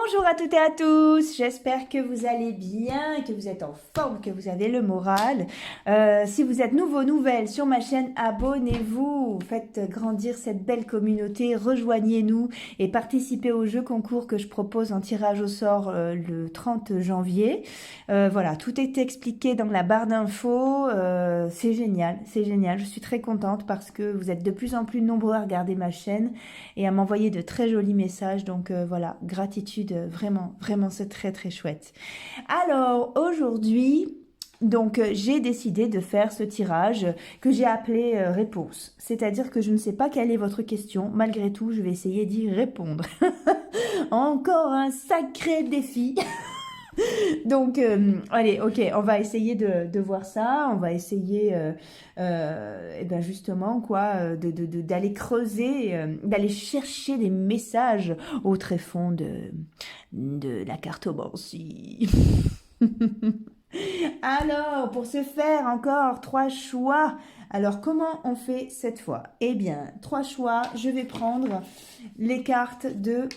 Bonjour à toutes et à tous, j'espère que vous allez bien, que vous êtes en forme, que vous avez le moral. Si vous êtes nouveau, nouvelle sur ma chaîne, abonnez-vous, faites grandir cette belle communauté, rejoignez-nous et participez au jeu concours que je propose en tirage au sort le 30 janvier. Voilà, tout est expliqué dans la barre d'infos, c'est génial, je suis très contente parce que vous êtes de plus en plus nombreux à regarder ma chaîne et à m'envoyer de très jolis messages, donc voilà, gratitude, vraiment c'est très chouette. Alors aujourd'hui, donc j'ai décidé de faire ce tirage que j'ai appelé réponse, c'est-à-dire que je ne sais pas quelle est votre question, malgré tout je vais essayer d'y répondre. Encore un sacré défi. Donc, allez, ok, on va essayer de voir ça, on va essayer, et ben justement, quoi, d'aller creuser, d'aller chercher des messages au tréfonds de la cartomancie. Alors, pour ce faire, encore 3 choix. Alors, comment on fait cette fois? Eh bien, 3 choix, je vais prendre les cartes de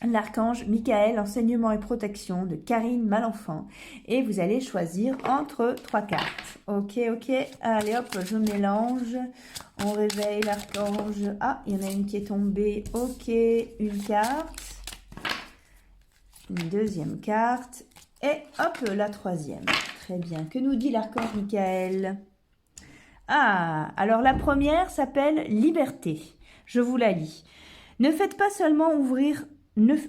l'archange Michael, enseignement et protection de Karine Malenfant. Et vous allez choisir entre 3 cartes. Ok, allez hop, je mélange. On réveille l'archange. Ah, il y en a une qui est tombée. Ok, une carte. Une deuxième carte. Et hop, la troisième. Très bien. Que nous dit l'archange Michael? Ah, alors la première s'appelle Liberté. Je vous la lis. Ne faites pas seulement ouvrir...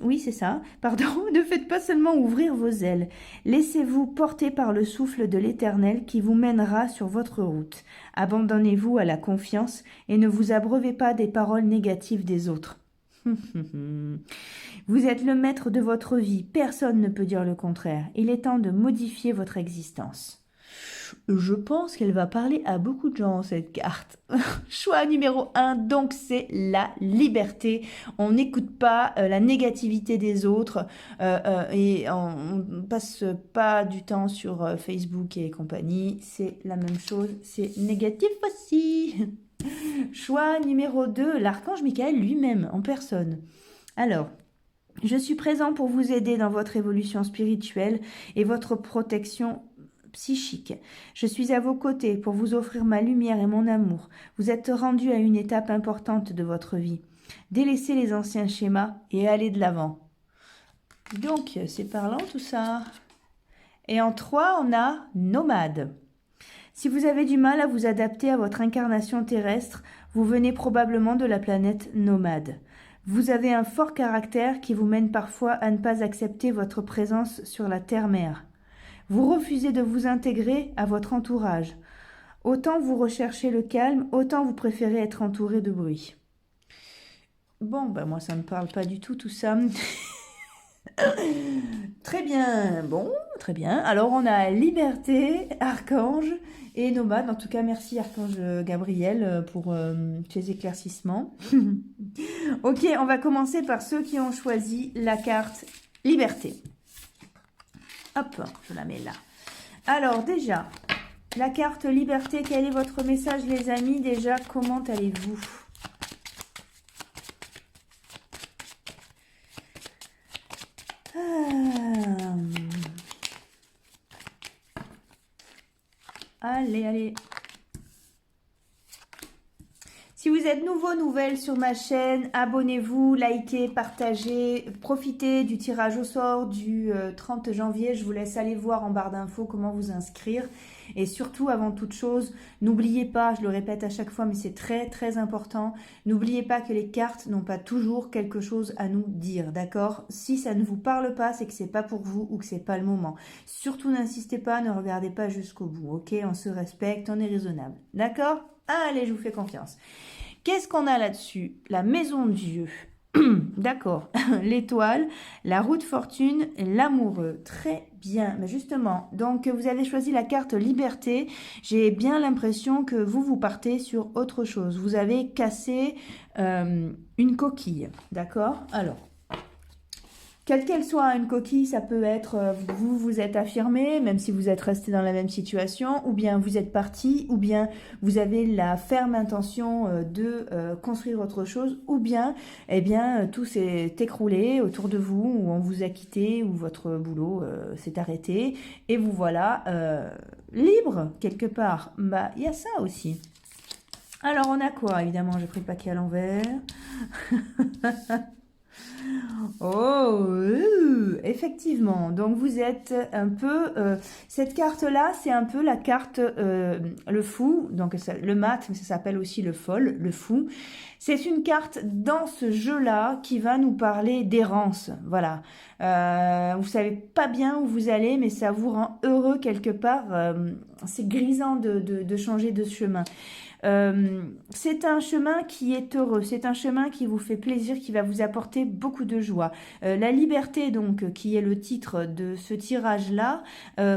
oui, c'est ça. Pardon. Ne faites pas seulement ouvrir vos ailes. Laissez-vous porter par le souffle de l'Éternel qui vous mènera sur votre route. Abandonnez-vous à la confiance et ne vous abreuvez pas des paroles négatives des autres. Vous êtes le maître de votre vie. Personne ne peut dire le contraire. Il est temps de modifier votre existence. Je pense qu'elle va parler à beaucoup de gens, cette carte. Choix numéro 1, donc c'est la liberté. On n'écoute pas la négativité des autres et on ne passe pas du temps sur Facebook et compagnie. C'est la même chose, c'est négatif aussi. Choix numéro 2, l'archange Michael lui-même, en personne. Alors, je suis présent pour vous aider dans votre évolution spirituelle et votre protection psychique. Je suis à vos côtés pour vous offrir ma lumière et mon amour. Vous êtes rendu à une étape importante de votre vie. Délaissez les anciens schémas et allez de l'avant. Donc, c'est parlant tout ça. Et en 3, on a nomade. Si vous avez du mal à vous adapter à votre incarnation terrestre, vous venez probablement de la planète nomade. Vous avez un fort caractère qui vous mène parfois à ne pas accepter votre présence sur la terre-mère. Vous refusez de vous intégrer à votre entourage. Autant vous recherchez le calme, autant vous préférez être entouré de bruit. Bon, ben moi ça ne me parle pas du tout ça. Très bien, bon, très bien. Alors on a liberté, archange et nomade. En tout cas, merci archange Gabriel pour ces éclaircissements. Ok, on va commencer par ceux qui ont choisi la carte liberté. Hop, je la mets là. Alors déjà, la carte liberté, quel est votre message les amis? Déjà, comment allez-vous? Allez. Si vous êtes nouveau, nouvelle sur ma chaîne, abonnez-vous, likez, partagez, profitez du tirage au sort du 30 janvier. Je vous laisse aller voir en barre d'infos comment vous inscrire. Et surtout, avant toute chose, n'oubliez pas, je le répète à chaque fois, mais c'est très important, n'oubliez pas que les cartes n'ont pas toujours quelque chose à nous dire, d'accord? Si ça ne vous parle pas, c'est que c'est pas pour vous ou que c'est pas le moment. Surtout, n'insistez pas, ne regardez pas jusqu'au bout, ok? On se respecte, on est raisonnable, d'accord? Allez, je vous fais confiance. Qu'est-ce qu'on a là-dessus? La maison de Dieu. D'accord. L'étoile, la roue de fortune, l'amoureux. Très bien. Mais justement, donc vous avez choisi la carte liberté. J'ai bien l'impression que vous partez sur autre chose. Vous avez cassé une coquille. D'accord? Alors, Quelle qu'elle soit, une coquille, ça peut être vous vous êtes affirmé, même si vous êtes resté dans la même situation, ou bien vous êtes parti, ou bien vous avez la ferme intention de construire autre chose, ou bien, eh bien, tout s'est écroulé autour de vous, ou on vous a quitté, ou votre boulot s'est arrêté, et vous voilà libre quelque part. Bah, il y a ça aussi. Alors, on a quoi? Évidemment, j'ai pris le paquet à l'envers. Oh, effectivement. Donc vous êtes un peu... cette carte-là, c'est un peu la carte le fou, donc le mat, mais ça s'appelle aussi le folle, le fou. C'est une carte dans ce jeu-là qui va nous parler d'errance. Voilà. Vous savez pas bien où vous allez, mais ça vous rend heureux quelque part. C'est grisant de changer de chemin. C'est un chemin qui est heureux, c'est un chemin qui vous fait plaisir, qui va vous apporter beaucoup de joie. La liberté, donc, qui est le titre de ce tirage-là,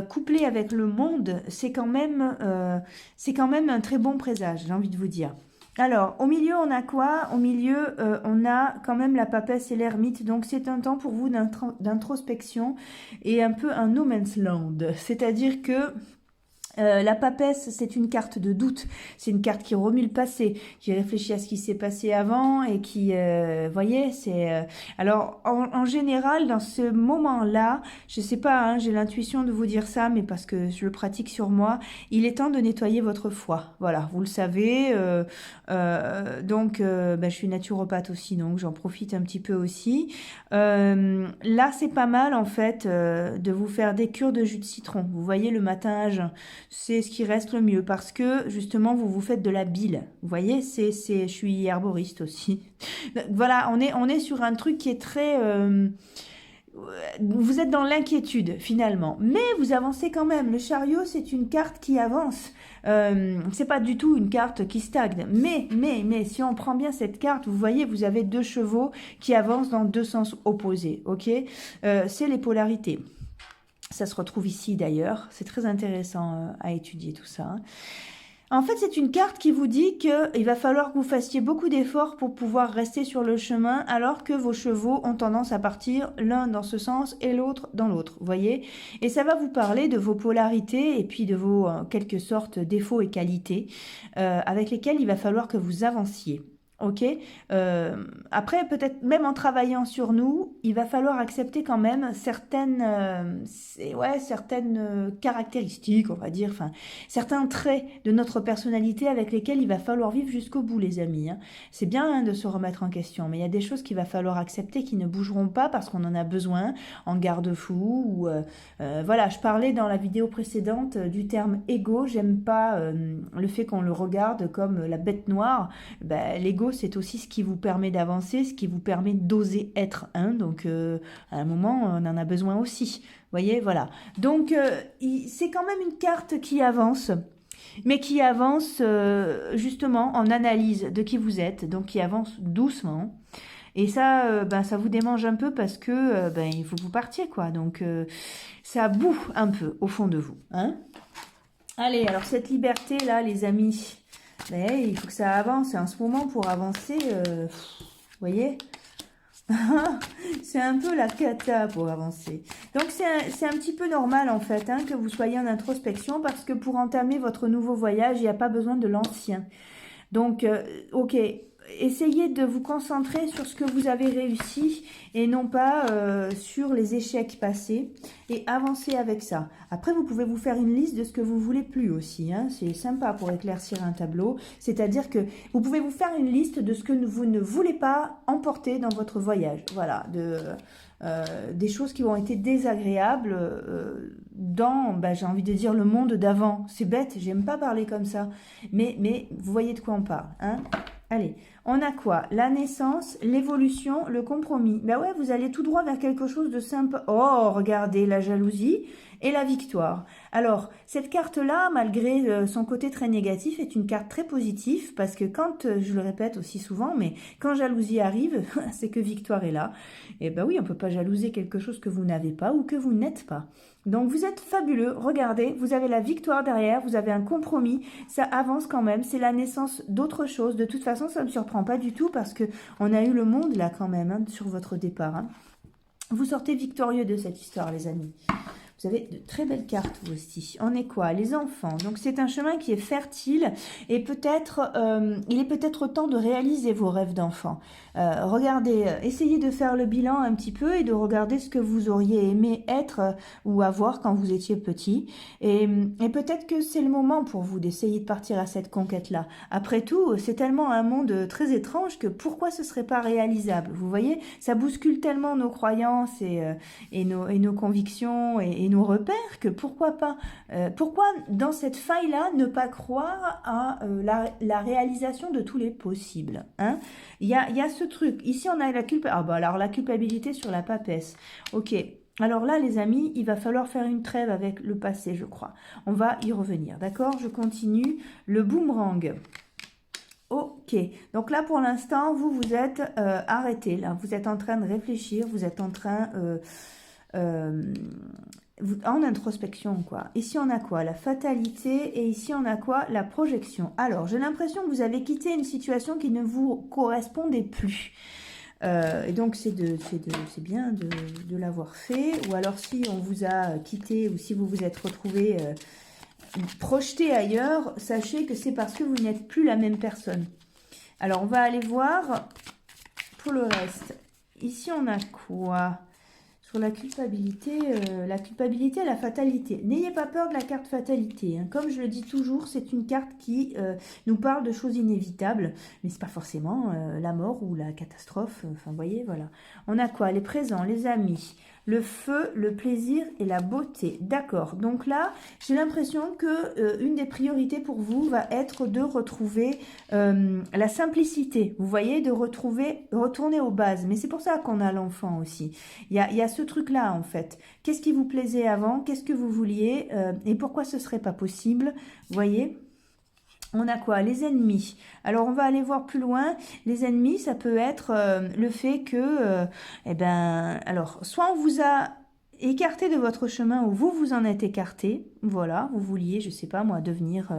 couplé avec le monde, c'est quand même un très bon présage, j'ai envie de vous dire. Alors, au milieu, on a quoi? Au milieu, on a quand même la papesse et l'ermite. Donc, c'est un temps pour vous d'introspection et un peu un no man's land. C'est-à-dire que la papesse, c'est une carte de doute, c'est une carte qui remue le passé, qui réfléchit à ce qui s'est passé avant et qui, voyez, c'est... alors, en général, dans ce moment-là, je sais pas, hein, j'ai l'intuition de vous dire ça, mais parce que je le pratique sur moi, il est temps de nettoyer votre foie. Voilà, vous le savez. Donc, je suis naturopathe aussi, donc j'en profite un petit peu aussi. Là, c'est pas mal, en fait, de vous faire des cures de jus de citron. Vous voyez, le matin à jeun. C'est ce qui reste le mieux parce que justement vous vous faites de la bile. Vous voyez, je suis herboriste aussi. Voilà, on est sur un truc qui est très vous êtes dans l'inquiétude finalement, mais vous avancez quand même. Le chariot, c'est une carte qui avance. C'est pas du tout une carte qui stagne. Mais si on prend bien cette carte, vous voyez, vous avez deux chevaux qui avancent dans deux sens opposés. Ok, c'est les polarités. Ça se retrouve ici d'ailleurs, c'est très intéressant à étudier tout ça. En fait, c'est une carte qui vous dit qu'il va falloir que vous fassiez beaucoup d'efforts pour pouvoir rester sur le chemin alors que vos chevaux ont tendance à partir l'un dans ce sens et l'autre dans l'autre, vous voyez. Et ça va vous parler de vos polarités et puis de vos, quelque sorte, défauts et qualités avec lesquels il va falloir que vous avanciez. Ok, après peut-être même en travaillant sur nous, il va falloir accepter quand même certaines caractéristiques, on va dire, enfin certains traits de notre personnalité avec lesquels il va falloir vivre jusqu'au bout, les amis. Hein. C'est bien hein, de se remettre en question, mais il y a des choses qu'il va falloir accepter qui ne bougeront pas parce qu'on en a besoin, en garde-fou. Ou voilà, je parlais dans la vidéo précédente du terme ego. J'aime pas le fait qu'on le regarde comme la bête noire. Ben, l'ego, c'est aussi ce qui vous permet d'avancer, ce qui vous permet d'oser être un. Donc, à un moment, on en a besoin aussi. Vous voyez, voilà. Donc, c'est quand même une carte qui avance, mais qui avance justement en analyse de qui vous êtes, donc qui avance doucement. Et ça, ça vous démange un peu parce que il faut que vous partiez, quoi. Donc, ça boue un peu au fond de vous. Hein. Allez, alors cette liberté-là, les amis... Mais il faut que ça avance. Et en ce moment, pour avancer, vous voyez, c'est un peu la cata pour avancer. Donc, c'est un petit peu normal, en fait, hein, que vous soyez en introspection parce que pour entamer votre nouveau voyage, il n'y a pas besoin de l'ancien. Donc, ok, essayez de vous concentrer sur ce que vous avez réussi et non pas sur les échecs passés et avancez avec ça. Après, vous pouvez vous faire une liste de ce que vous voulez plus aussi. Hein. C'est sympa pour éclaircir un tableau. C'est-à-dire que vous pouvez vous faire une liste de ce que vous ne voulez pas emporter dans votre voyage. Voilà, des choses qui ont été désagréables dans, j'ai envie de dire, le monde d'avant. C'est bête, j'aime pas parler comme ça. Mais vous voyez de quoi on parle. Hein. Allez, on a quoi? La naissance, l'évolution, le compromis. Ben ouais, vous allez tout droit vers quelque chose de simple. Oh, regardez, la jalousie et la victoire. Alors, cette carte-là, malgré son côté très négatif, est une carte très positive parce que quand, je le répète aussi souvent, mais quand jalousie arrive, c'est que victoire est là. Et ben oui, on peut pas jalouser quelque chose que vous n'avez pas ou que vous n'êtes pas. Donc, vous êtes fabuleux. Regardez, vous avez la victoire derrière, vous avez un compromis. Ça avance quand même. C'est la naissance d'autre chose. De toute façon, ça ne me surprend pas du tout parce que on a eu le monde là quand même hein, sur votre départ. Hein. Vous sortez victorieux de cette histoire, les amis. Vous avez de très belles cartes, vous aussi. On est quoi? Les enfants. Donc, c'est un chemin qui est fertile et peut-être, il est peut-être temps de réaliser vos rêves d'enfant. Regardez, essayez de faire le bilan un petit peu et de regarder ce que vous auriez aimé être ou avoir quand vous étiez petit. Et peut-être que c'est le moment pour vous d'essayer de partir à cette conquête-là. Après tout, c'est tellement un monde très étrange que pourquoi ce serait pas réalisable? Vous voyez, ça bouscule tellement nos croyances et nos convictions et nos repères que pourquoi pas pourquoi dans cette faille-là ne pas croire à la réalisation de tous les possibles, hein? Il y a ce truc. Ici, on a la culpabilité. Ah bah alors la culpabilité sur la papesse. Ok. Alors là, les amis, il va falloir faire une trêve avec le passé, je crois. On va y revenir, d'accord? Je continue. Le boomerang. Ok, donc là pour l'instant, vous êtes arrêté, là, vous êtes en train de réfléchir, vous êtes en train en introspection, quoi. Ici on a quoi? La fatalité, et ici on a quoi? La projection. Alors j'ai l'impression que vous avez quitté une situation qui ne vous correspondait plus. Et donc c'est bien de l'avoir fait, ou alors si on vous a quitté ou si vous vous êtes retrouvé projeté ailleurs, sachez que c'est parce que vous n'êtes plus la même personne. Alors, on va aller voir pour le reste. Ici, on a quoi? Sur la culpabilité et la fatalité. N'ayez pas peur de la carte fatalité, hein. Comme je le dis toujours, c'est une carte qui nous parle de choses inévitables, mais c'est pas forcément la mort ou la catastrophe. Enfin, vous voyez, voilà. On a quoi? Les présents, les amis, le feu, le plaisir et la beauté. D'accord. Donc là, j'ai l'impression que une des priorités pour vous va être de retrouver la simplicité. Vous voyez, de retourner aux bases. Mais c'est pour ça qu'on a l'enfant aussi. Il y a ce truc-là, en fait. Qu'est-ce qui vous plaisait avant? Qu'est-ce que vous vouliez? Et pourquoi ce serait pas possible? Vous voyez? On a quoi? Les ennemis. Alors, on va aller voir plus loin. Les ennemis, ça peut être le fait que, alors, soit on vous a écarté de votre chemin ou vous vous en êtes écarté. Voilà, vous vouliez, je sais pas moi, devenir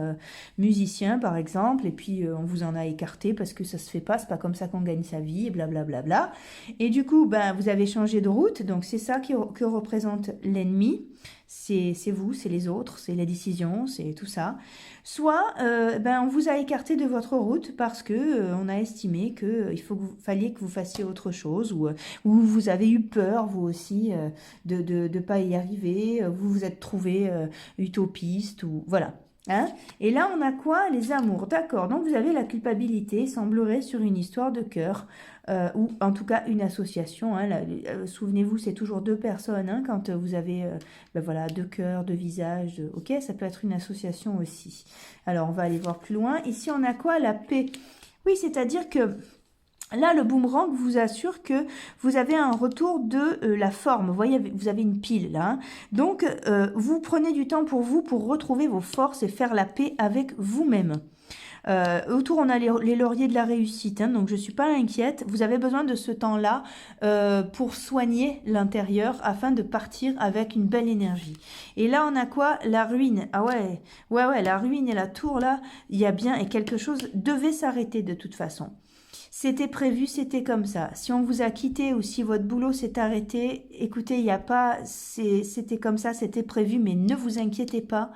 musicien par exemple, et puis on vous en a écarté parce que ça se fait pas, c'est pas comme ça qu'on gagne sa vie, et blablabla. Bla bla bla. Et du coup, ben, vous avez changé de route, donc c'est ça que représente l'ennemi. C'est vous, c'est les autres, c'est les décisions, c'est tout ça. Soit on vous a écarté de votre route parce que on a estimé que fallait que vous fassiez autre chose, ou vous avez eu peur vous aussi de pas y arriver, vous vous êtes trouvé utopiste, ou voilà. Hein? Et là, on a quoi? Les amours. D'accord. Donc, vous avez la culpabilité, semblerait, sur une histoire de cœur, ou en tout cas une association. Hein, souvenez-vous, c'est toujours deux personnes, hein, quand vous avez voilà, deux cœurs, deux visages. Ok, ça peut être une association aussi. Alors, on va aller voir plus loin. Ici, on a quoi? La paix. Oui, c'est-à-dire que là, le boomerang vous assure que vous avez un retour de la forme. Vous voyez, vous avez une pile là, hein. Donc, vous prenez du temps pour vous, pour retrouver vos forces et faire la paix avec vous-même. Autour, on a les lauriers de la réussite, hein, donc je ne suis pas inquiète. Vous avez besoin de ce temps-là pour soigner l'intérieur afin de partir avec une belle énergie. Et là, on a quoi? La ruine. Ah ouais, la ruine et la tour, là, il y a bien, et quelque chose devait s'arrêter de toute façon. C'était prévu, c'était comme ça. Si on vous a quitté ou si votre boulot s'est arrêté, écoutez, il n'y a pas, c'était comme ça, c'était prévu, mais ne vous inquiétez pas.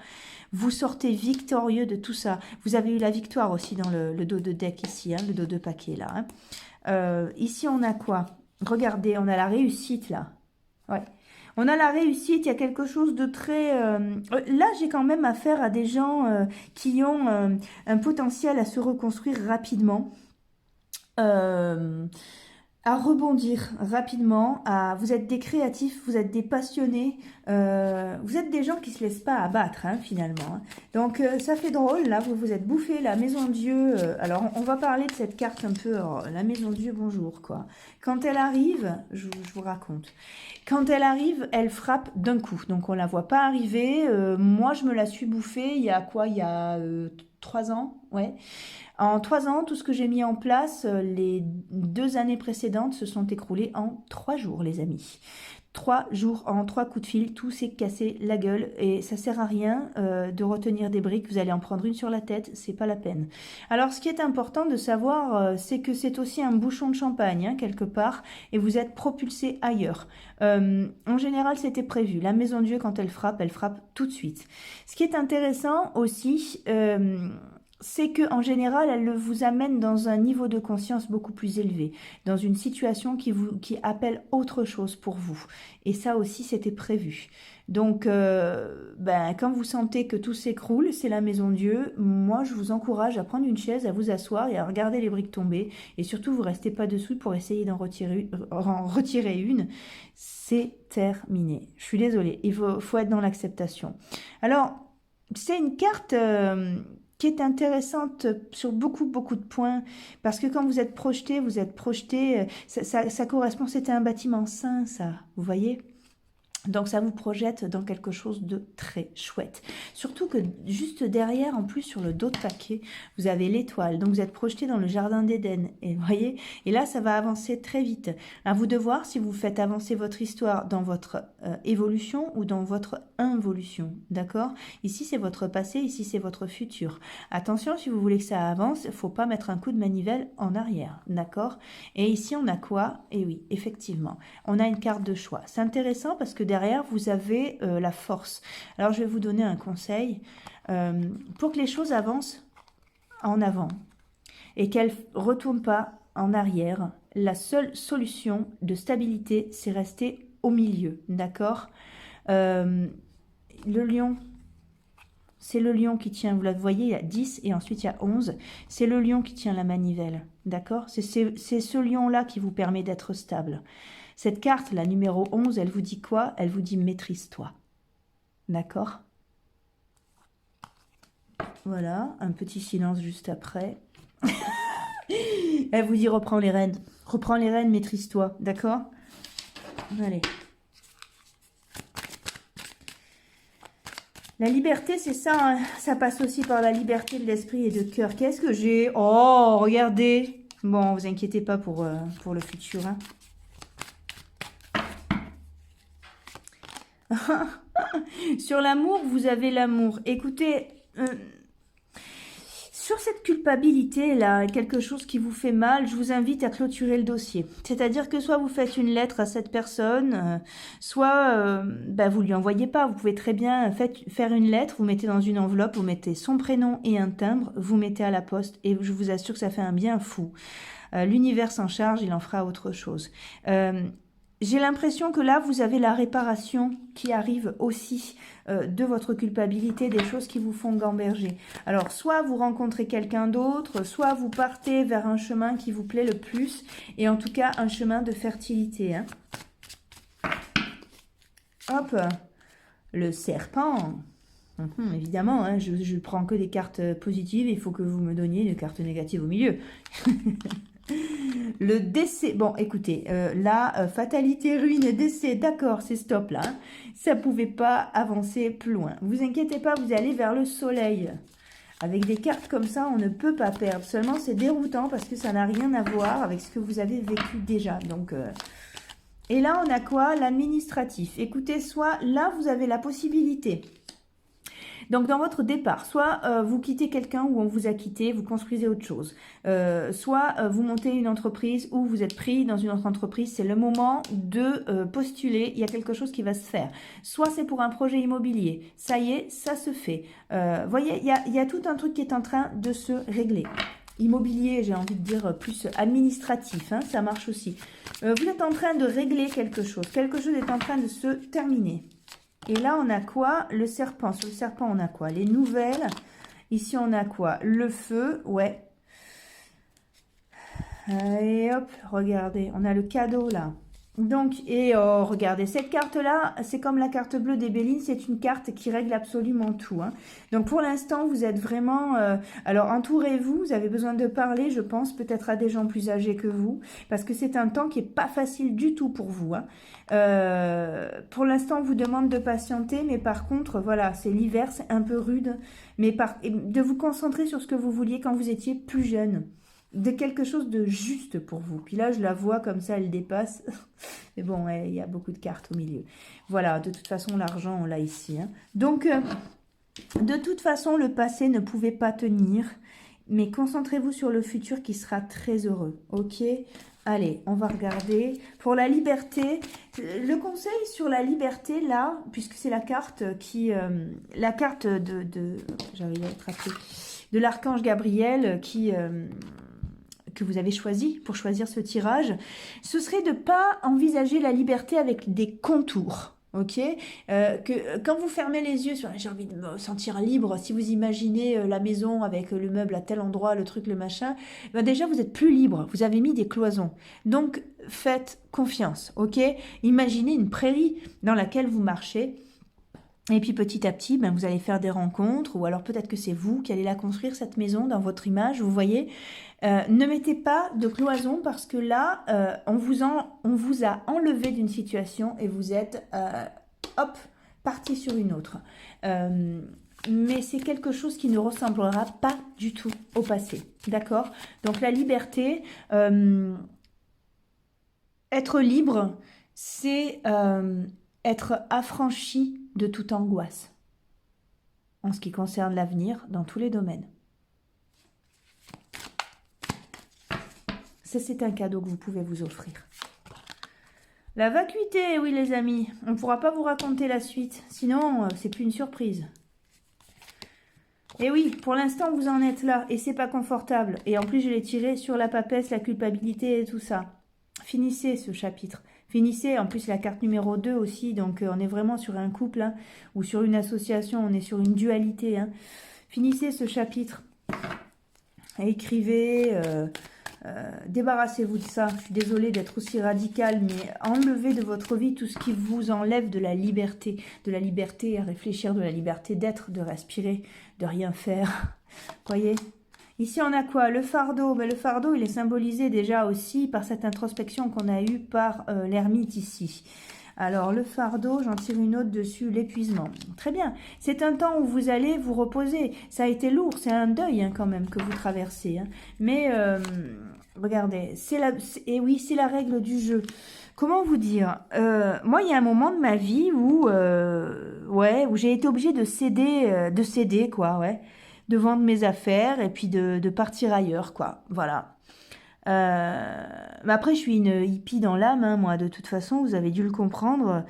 Vous sortez victorieux de tout ça. Vous avez eu la victoire aussi dans le dos de deck ici, hein, le dos de paquet là. Hein. Ici, on a quoi? Regardez, on a la réussite là. Ouais. On a la réussite, il y a quelque chose de très... Là, j'ai quand même affaire à des gens qui ont un potentiel à se reconstruire rapidement. À rebondir rapidement, vous êtes des créatifs, vous êtes des passionnés, vous êtes des gens qui se laissent pas abattre, hein, finalement. Hein. Donc ça fait drôle, là, vous vous êtes bouffé la maison Dieu. Alors on va parler de cette carte un peu, la maison Dieu, bonjour, quoi. Quand elle arrive, je vous raconte, quand elle arrive, elle frappe d'un coup, donc on la voit pas arriver. Moi, je me la suis bouffée il y a quoi? Il y a 3 ans, ouais. En 3 ans, tout ce que j'ai mis en place, les 2 années précédentes se sont écroulées en 3 jours, les amis. 3 jours, en 3 coups de fil, tout s'est cassé la gueule et ça sert à rien de retenir des briques, vous allez en prendre une sur la tête, c'est pas la peine. Alors ce qui est important de savoir, c'est que c'est aussi un bouchon de champagne, hein, quelque part, et vous êtes propulsé ailleurs. En général, c'était prévu. La maison Dieu, quand elle frappe tout de suite. Ce qui est intéressant aussi, c'est que en général, elle vous amène dans un niveau de conscience beaucoup plus élevé, dans une situation qui appelle autre chose pour vous. Et ça aussi, c'était prévu. Donc, quand vous sentez que tout s'écroule, c'est la maison Dieu. Moi, je vous encourage à prendre une chaise, à vous asseoir et à regarder les briques tomber. Et surtout, vous restez pas dessous pour essayer d'en retirer une. C'est terminé. Je suis désolée. Il faut être dans l'acceptation. Alors, c'est une carte qui est intéressante sur beaucoup de points, parce que quand vous êtes projeté, ça correspond, c'était un bâtiment sain, ça, vous voyez ? Donc ça vous projette dans quelque chose de très chouette. Surtout que juste derrière, en plus sur le dos de paquet, vous avez l'étoile. Donc vous êtes projeté dans le jardin d'Éden. Et vous voyez, et là ça va avancer très vite. À vous de voir si vous faites avancer votre histoire dans votre évolution ou dans votre involution. D'accord? Ici c'est votre passé, ici c'est votre futur. Attention, si vous voulez que ça avance, il ne faut pas mettre un coup de manivelle en arrière. D'accord? Et ici on a quoi? Et oui, effectivement, on a une carte de choix. C'est intéressant parce que derrière, vous avez la force. Alors, je vais vous donner un conseil. Pour que les choses avancent en avant et qu'elles ne retournent pas en arrière, la seule solution de stabilité, c'est rester au milieu. D'accord? Le lion, c'est le lion qui tient, vous la voyez, il y a 10 et ensuite il y a 11. C'est le lion qui tient la manivelle. D'accord? C'est ce lion-là qui vous permet d'être stable. Cette carte, la numéro 11, elle vous dit quoi? Elle vous dit maîtrise-toi. D'accord? Voilà, un petit silence juste après. Elle vous dit reprends les rênes. Reprends les rênes, maîtrise-toi. D'accord? Allez. La liberté, c'est ça, hein. Ça passe aussi par la liberté de l'esprit et de cœur. Qu'est-ce que j'ai? Oh, regardez. Bon, vous inquiétez pas pour le futur, hein. Sur l'amour, vous avez l'amour. Écoutez, sur cette culpabilité-là, quelque chose qui vous fait mal, je vous invite à clôturer le dossier. C'est-à-dire que soit vous faites une lettre à cette personne, soit vous lui envoyez pas. Vous pouvez très bien faire une lettre, vous mettez dans une enveloppe, vous mettez son prénom et un timbre, vous mettez à la poste et je vous assure que ça fait un bien fou. L'univers s'en charge, il en fera autre chose. J'ai l'impression que là, vous avez la réparation qui arrive aussi de votre culpabilité, des choses qui vous font gamberger. Alors, soit vous rencontrez quelqu'un d'autre, soit vous partez vers un chemin qui vous plaît le plus, et en tout cas, un chemin de fertilité. Hein. Hop, le serpent. Évidemment, hein, je prends que des cartes positives, il faut que vous me donniez une carte négative au milieu. Le décès, bon écoutez, fatalité, ruine, décès, d'accord, c'est stop là. Hein. Ça pouvait pas avancer plus loin. Vous inquiétez pas, vous allez vers le soleil. Avec des cartes comme ça, on ne peut pas perdre. Seulement, c'est déroutant parce que ça n'a rien à voir avec ce que vous avez vécu déjà. Donc, et là, on a quoi? L'administratif. Écoutez, soit là, vous avez la possibilité. Donc, dans votre départ, soit vous quittez quelqu'un ou on vous a quitté, vous construisez autre chose. Soit vous montez une entreprise ou vous êtes pris dans une autre entreprise. C'est le moment de postuler. Il y a quelque chose qui va se faire. Soit c'est pour un projet immobilier. Ça y est, ça se fait. Voyez, il y a tout un truc qui est en train de se régler. Immobilier, j'ai envie de dire plus administratif, hein, ça marche aussi. Vous êtes en train de régler quelque chose. Quelque chose est en train de se terminer. Et là, on a quoi? Le serpent. Sur le serpent, on a quoi? Les nouvelles. Ici, on a quoi? Le feu. Ouais. Et hop, regardez. On a le cadeau, là. Donc, et oh, regardez, cette carte-là, c'est comme la carte bleue des Béline, c'est une carte qui règle absolument tout, hein. Donc, pour l'instant, vous êtes vraiment... alors, entourez-vous, vous avez besoin de parler, je pense, peut-être à des gens plus âgés que vous, parce que c'est un temps qui n'est pas facile du tout pour vous, hein. Pour l'instant, on vous demande de patienter, mais par contre, voilà, c'est l'hiver, c'est un peu rude, mais et de vous concentrer sur ce que vous vouliez quand vous étiez plus jeune, de quelque chose de juste pour vous. Puis là, je la vois comme ça, elle dépasse. Mais bon, il y a beaucoup de cartes au milieu. Voilà, de toute façon, l'argent, on l'a ici, hein. Donc, de toute façon, le passé ne pouvait pas tenir. Mais concentrez-vous sur le futur qui sera très heureux. Ok? Allez, on va regarder. Pour la liberté, le conseil sur la liberté, là, puisque c'est la carte qui... la carte j'arrive à attraper, de l'archange Gabriel qui... que vous avez choisi pour choisir ce tirage, ce serait de ne pas envisager la liberté avec des contours. Ok, que quand vous fermez les yeux sur j'ai envie de me sentir libre, si vous imaginez la maison avec le meuble à tel endroit, le truc, le machin, ben déjà vous êtes plus libre, vous avez mis des cloisons. Donc faites confiance, ok. Imaginez une prairie dans laquelle vous marchez. Et puis petit à petit, ben, vous allez faire des rencontres, ou alors peut-être que c'est vous qui allez la construire, cette maison, dans votre image, vous voyez. Ne mettez pas de cloison parce que là, on vous a enlevé d'une situation et vous êtes, hop, parti sur une autre. Mais c'est quelque chose qui ne ressemblera pas du tout au passé, d'accord? Donc la liberté, être libre, c'est être affranchi de toute angoisse en ce qui concerne l'avenir dans tous les domaines. Ça, c'est un cadeau que vous pouvez vous offrir. La vacuité, oui les amis, on ne pourra pas vous raconter la suite, sinon c'est plus une surprise. Et oui, pour l'instant vous en êtes là, et c'est pas confortable. Et en plus je l'ai tiré sur la papesse, la culpabilité et tout ça. Finissez ce chapitre. Finissez, en plus la carte numéro 2 aussi, donc on est vraiment sur un couple, hein, ou sur une association, on est sur une dualité, hein. Finissez ce chapitre. Écrivez, débarrassez-vous de ça. Je suis désolée d'être aussi radicale, mais enlevez de votre vie tout ce qui vous enlève de la liberté à réfléchir, de la liberté d'être, de respirer, de rien faire. Voyez ? Ici, on a quoi? Le fardeau. Ben, le fardeau, il est symbolisé déjà aussi par cette introspection qu'on a eue par l'ermite ici. Alors, le fardeau, j'en tire une autre dessus, l'épuisement. Très bien. C'est un temps où vous allez vous reposer. Ça a été lourd, c'est un deuil hein, quand même que vous traversez. Hein. Mais, regardez, et oui, c'est la règle du jeu. Comment vous dire? Moi, il y a un moment de ma vie où, où j'ai été obligée de céder, quoi, ouais. De vendre mes affaires et puis de partir ailleurs, quoi. Voilà. Mais après, je suis une hippie dans l'âme, hein, moi, de toute façon, vous avez dû le comprendre.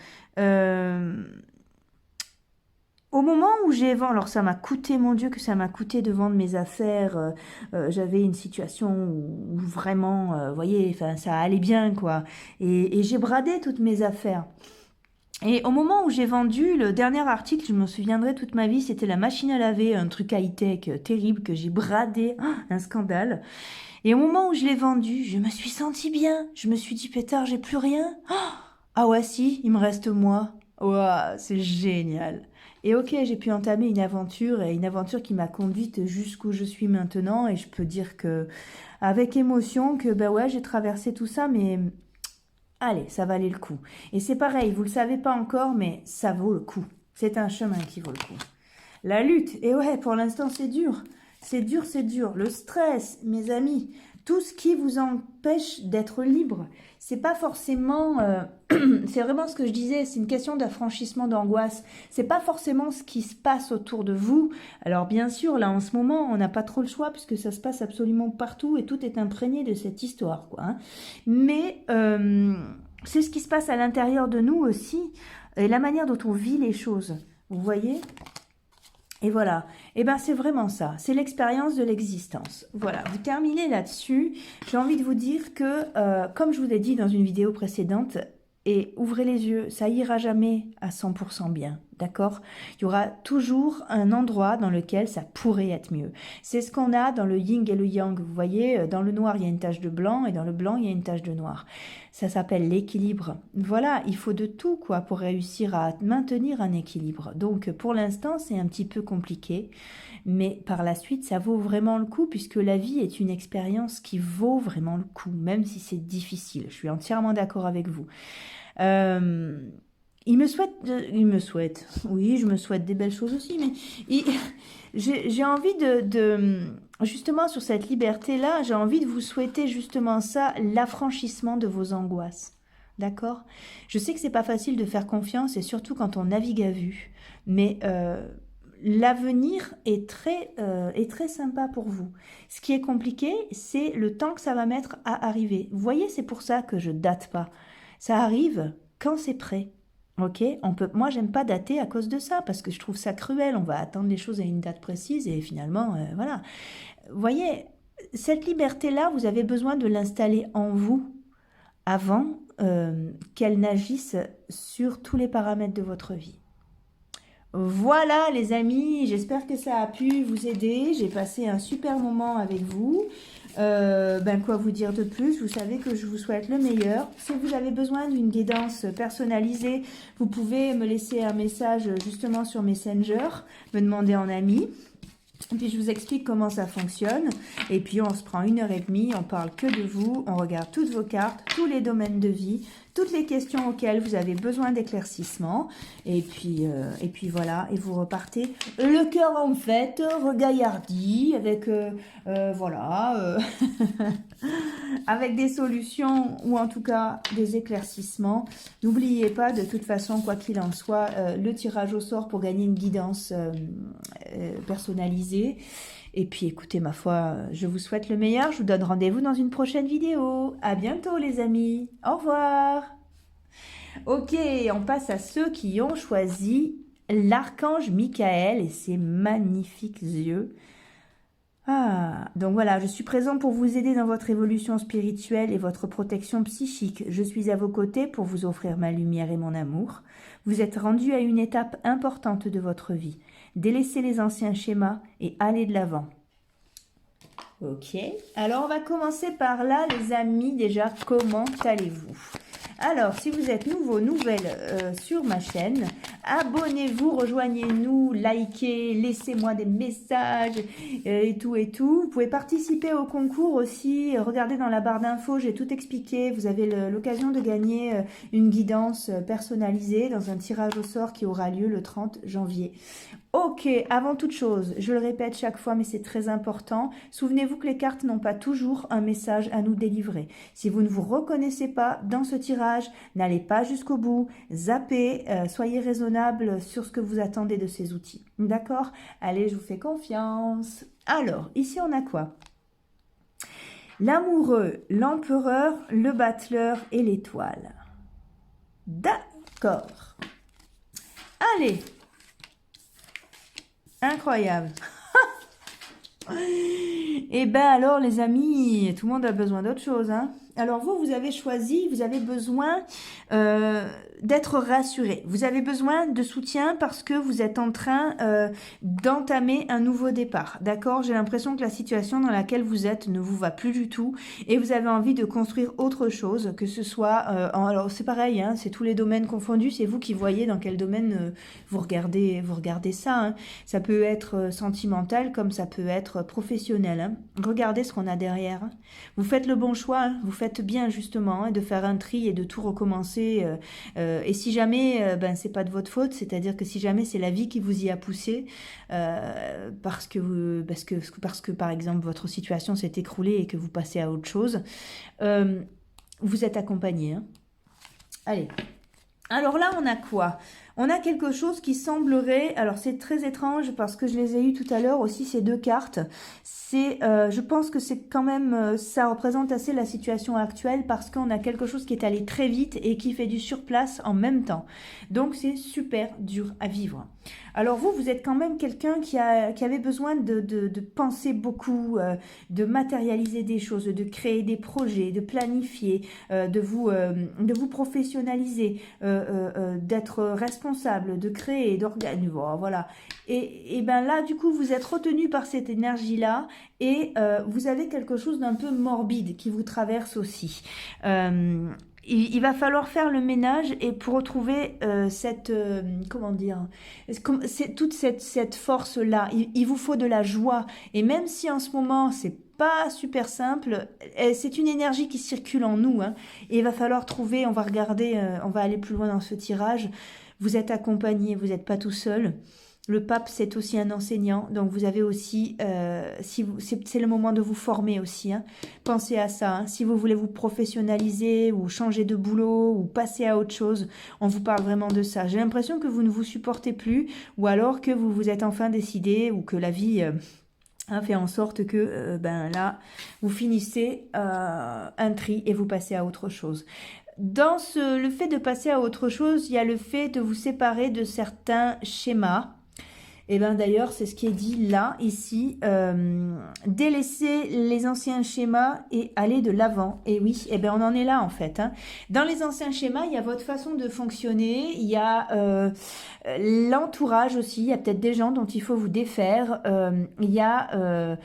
Au moment où j'ai vendu, alors ça m'a coûté, mon Dieu, que ça m'a coûté de vendre mes affaires. J'avais une situation où vraiment, vous voyez, enfin, ça allait bien, quoi. Et j'ai bradé toutes mes affaires. Et au moment où j'ai vendu le dernier article, je m'en souviendrai toute ma vie, c'était la machine à laver, un truc high-tech terrible que j'ai bradé, un scandale. Et au moment où je l'ai vendu, je me suis sentie bien. Je me suis dit, pétard, j'ai plus rien. Ah ouais, si, il me reste moi. Ouah, c'est génial. Et ok, j'ai pu entamer une aventure, et une aventure qui m'a conduite jusqu'où je suis maintenant. Et je peux dire que, avec émotion, que ben ouais, j'ai traversé tout ça, mais... Allez, ça valait le coup. Et c'est pareil, vous ne le savez pas encore, mais ça vaut le coup. C'est un chemin qui vaut le coup. La lutte, et ouais, pour l'instant, c'est dur. C'est dur, c'est dur. Le stress, mes amis, tout ce qui vous empêche d'être libre, c'est pas forcément... c'est vraiment ce que je disais, c'est une question d'affranchissement d'angoisse. C'est pas forcément ce qui se passe autour de vous. Alors bien sûr, là, en ce moment, on n'a pas trop le choix puisque ça se passe absolument partout et tout est imprégné de cette histoire, quoi. Hein. Mais c'est ce qui se passe à l'intérieur de nous aussi et la manière dont on vit les choses. Vous voyez ? Et voilà, et ben c'est vraiment ça, c'est l'expérience de l'existence. Voilà, vous terminez là-dessus. J'ai envie de vous dire que, comme je vous l'ai dit dans une vidéo précédente, et ouvrez les yeux, ça ira jamais à 100% bien. d'accord? Il y aura toujours un endroit dans lequel ça pourrait être mieux. C'est ce qu'on a dans le yin et le yang. Vous voyez, dans le noir, il y a une tache de blanc et dans le blanc, il y a une tache de noir. Ça s'appelle l'équilibre. Voilà, il faut de tout quoi pour réussir à maintenir un équilibre. Donc pour l'instant, c'est un petit peu compliqué, mais par la suite, ça vaut vraiment le coup puisque la vie est une expérience qui vaut vraiment le coup, même si c'est difficile. Je suis entièrement d'accord avec vous. Euh, oui, je me souhaite des belles choses aussi, mais j'ai envie justement sur cette liberté-là, j'ai envie de vous souhaiter justement ça, l'affranchissement de vos angoisses. D'accord? Je sais que c'est pas facile de faire confiance et surtout quand on navigue à vue, mais l'avenir est très sympa pour vous. Ce qui est compliqué, c'est le temps que ça va mettre à arriver. Vous voyez, c'est pour ça que je date pas. Ça arrive quand c'est prêt. Ok, moi j'aime pas dater à cause de ça parce que je trouve ça cruel. On va attendre les choses à une date précise et finalement, voilà. Vous voyez, cette liberté-là, vous avez besoin de l'installer en vous avant qu'elle n'agisse sur tous les paramètres de votre vie. Voilà les amis, j'espère que ça a pu vous aider. J'ai passé un super moment avec vous. Quoi vous dire de plus? Vous savez que je vous souhaite le meilleur. Si vous avez besoin d'une guidance personnalisée, vous pouvez me laisser un message justement sur Messenger, me demander en ami. Et puis je vous explique comment ça fonctionne. Et puis on se prend 1h30, on parle que de vous, on regarde toutes vos cartes, tous les domaines de vie, toutes les questions auxquelles vous avez besoin d'éclaircissement. Et puis voilà, et vous repartez le cœur en fête, regaillardi, avec avec des solutions ou en tout cas des éclaircissements. N'oubliez pas, de toute façon, quoi qu'il en soit, le tirage au sort pour gagner une guidance personnalisée. Et puis écoutez, ma foi, je vous souhaite le meilleur. Je vous donne rendez-vous dans une prochaine vidéo. À bientôt les amis. Au revoir. Ok, on passe à ceux qui ont choisi l'archange Michael et ses magnifiques yeux. Ah, donc voilà, je suis présent pour vous aider dans votre évolution spirituelle et votre protection psychique. Je suis à vos côtés pour vous offrir ma lumière et mon amour. Vous êtes rendu à une étape importante de votre vie. Délaissez les anciens schémas et allez de l'avant. Ok, alors on va commencer par là les amis. Déjà, comment allez-vous? Alors, si vous êtes nouvelle sur ma chaîne, abonnez-vous, rejoignez-nous, likez, laissez-moi des messages et tout et tout. Vous pouvez participer au concours aussi. Regardez dans la barre d'infos, j'ai tout expliqué. Vous avez l'occasion de gagner une guidance personnalisée dans un tirage au sort qui aura lieu le 30 janvier. Ok, avant toute chose, je le répète chaque fois, mais c'est très important. Souvenez-vous que les cartes n'ont pas toujours un message à nous délivrer. Si vous ne vous reconnaissez pas dans ce tirage, n'allez pas jusqu'au bout, zappez, soyez raisonnable sur ce que vous attendez de ces outils. D'accord? Allez, je vous fais confiance. Alors, ici on a quoi? L'amoureux, l'empereur, le battleur et l'étoile. D'accord. Allez. Incroyable. Et ben alors les amis, tout le monde a besoin d'autre chose, hein. Alors vous avez choisi, vous avez besoin d'être rassuré. Vous avez besoin de soutien parce que vous êtes en train d'entamer un nouveau départ. D'accord? J'ai l'impression que la situation dans laquelle vous êtes ne vous va plus du tout et vous avez envie de construire autre chose, que ce soit... alors c'est pareil, hein, c'est tous les domaines confondus, c'est vous qui voyez dans quel domaine vous regardez ça. Hein. Ça peut être sentimental comme ça peut être professionnel. Hein. Regardez ce qu'on a derrière. Hein. Vous faites le bon choix, hein. Vous faites bien justement, hein, de faire un tri et de tout recommencer. Et si jamais, c'est pas de votre faute, c'est-à-dire que si jamais c'est la vie qui vous y a poussé, parce que par exemple votre situation s'est écroulée et que vous passez à autre chose, vous êtes accompagné. Hein. Allez. Alors là, on a quoi? On a quelque chose qui semblerait... Alors, c'est très étrange parce que je les ai eues tout à l'heure aussi, ces deux cartes. Je pense que c'est quand même... ça représente assez la situation actuelle parce qu'on a quelque chose qui est allé très vite et qui fait du surplace en même temps. Donc, c'est super dur à vivre. Alors, vous êtes quand même quelqu'un qui avait besoin de penser beaucoup, de matérialiser des choses, de créer des projets, de planifier, de vous professionnaliser, d'être responsable, de créer, d'organiser, voilà. Et ben là, du coup, vous êtes retenu par cette énergie-là et vous avez quelque chose d'un peu morbide qui vous traverse aussi. Il va falloir faire le ménage et pour retrouver comment dire, c'est toute cette force-là. Il vous faut de la joie. Et même si en ce moment, c'est pas super simple, c'est une énergie qui circule en nous. Hein, et il va falloir trouver, on va regarder, on va aller plus loin dans ce tirage. Vous êtes accompagné, vous n'êtes pas tout seul. Le pape, c'est aussi un enseignant, donc vous avez aussi, c'est le moment de vous former aussi. Hein. Pensez à ça. Hein. Si vous voulez vous professionnaliser ou changer de boulot ou passer à autre chose, on vous parle vraiment de ça. J'ai l'impression que vous ne vous supportez plus ou alors que vous vous êtes enfin décidé ou que la vie fait en sorte que ben là, vous finissez un tri et vous passez à autre chose. Dans le fait de passer à autre chose, il y a le fait de vous séparer de certains schémas. Et bien d'ailleurs, c'est ce qui est dit là, ici, délaisser les anciens schémas et aller de l'avant. Et oui, et bien on en est là en fait. Hein. Dans les anciens schémas, il y a votre façon de fonctionner, il y a l'entourage aussi, il y a peut-être des gens dont il faut vous défaire, il y a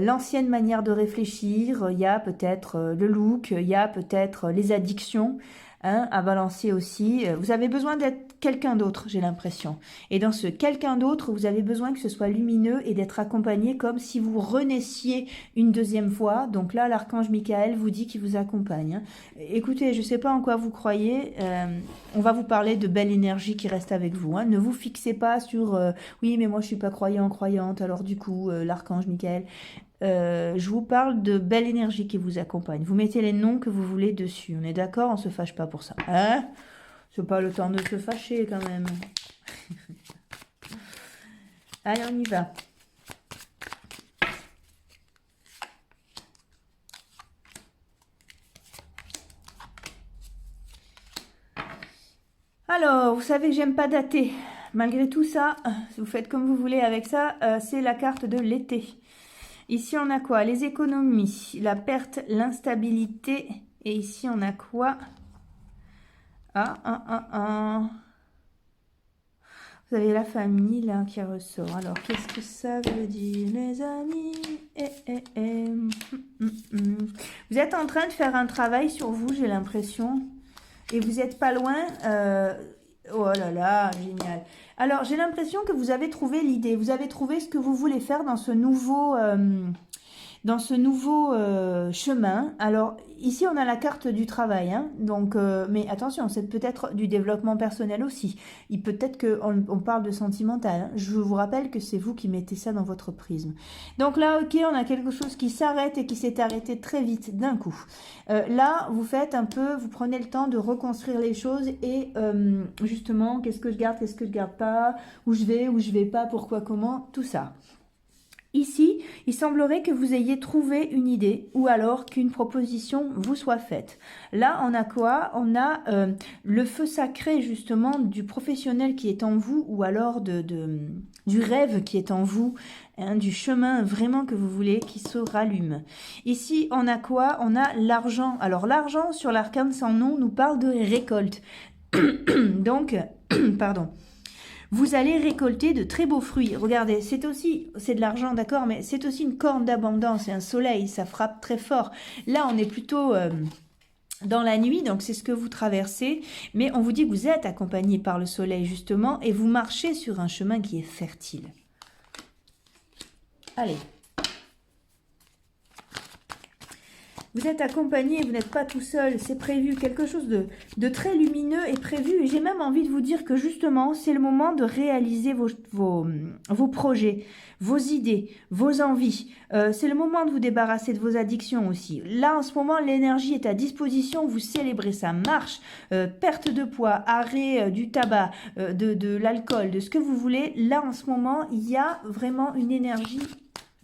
l'ancienne manière de réfléchir, il y a peut-être le look, il y a peut-être les addictions. Hein, à balancer aussi. Vous avez besoin d'être quelqu'un d'autre, j'ai l'impression. Et dans ce quelqu'un d'autre, vous avez besoin que ce soit lumineux et d'être accompagné comme si vous renaissiez une deuxième fois. Donc là, l'archange Michael vous dit qu'il vous accompagne. Hein. Écoutez, je ne sais pas en quoi vous croyez. On va vous parler de belle énergie qui reste avec vous. Hein. Ne vous fixez pas sur oui, mais moi je ne suis pas croyant, croyante. Alors du coup, l'archange Michael... je vous parle de belle énergie qui vous accompagne. Vous mettez les noms que vous voulez dessus. On est d'accord? On se fâche pas pour ça. Hein? C'est pas le temps de se fâcher quand même. Allez, on y va. Alors, vous savez que j'aime pas dater. Malgré tout ça, vous faites comme vous voulez avec ça. C'est la carte de l'été. Ici, on a quoi? Les économies, la perte, l'instabilité. Et ici, on a quoi? Vous avez la famille, là, qui ressort. Alors, qu'est-ce que ça veut dire, les amis? Vous êtes en train de faire un travail sur vous, j'ai l'impression. Et vous n'êtes pas loin. Oh là là, génial. Alors, j'ai l'impression que vous avez trouvé l'idée. Vous avez trouvé ce que vous voulez faire dans ce nouveau chemin. Alors, ici, on a la carte du travail. Hein, donc, mais attention, c'est peut-être du développement personnel aussi. Il peut-être qu'on parle de sentimental. Hein. Je vous rappelle que c'est vous qui mettez ça dans votre prisme. Donc là, ok, on a quelque chose qui s'arrête et qui s'est arrêté très vite d'un coup. Là, vous faites un peu, vous prenez le temps de reconstruire les choses et justement, qu'est-ce que je garde pas, où je vais pas, pourquoi, comment, tout ça. Ici, il semblerait que vous ayez trouvé une idée ou alors qu'une proposition vous soit faite. Là, on a quoi? On a le feu sacré justement du professionnel qui est en vous ou alors du rêve qui est en vous, hein, du chemin vraiment que vous voulez qui se rallume. Ici, on a quoi? On a l'argent. Alors l'argent sur l'arcane sans nom nous parle de récolte. Donc, pardon. Vous allez récolter de très beaux fruits. Regardez, c'est de l'argent, d'accord, mais c'est aussi une corne d'abondance et un soleil, ça frappe très fort. Là, on est plutôt dans la nuit, donc c'est ce que vous traversez, mais on vous dit que vous êtes accompagné par le soleil, justement, et vous marchez sur un chemin qui est fertile. Allez. Vous êtes accompagné, vous n'êtes pas tout seul, c'est prévu, quelque chose de très lumineux est prévu. Et j'ai même envie de vous dire que justement, c'est le moment de réaliser vos projets, vos idées, vos envies. C'est le moment de vous débarrasser de vos addictions aussi. Là, en ce moment, l'énergie est à disposition, vous célébrez ça, marche, perte de poids, arrêt du tabac, de l'alcool, de ce que vous voulez. Là, en ce moment, il y a vraiment une énergie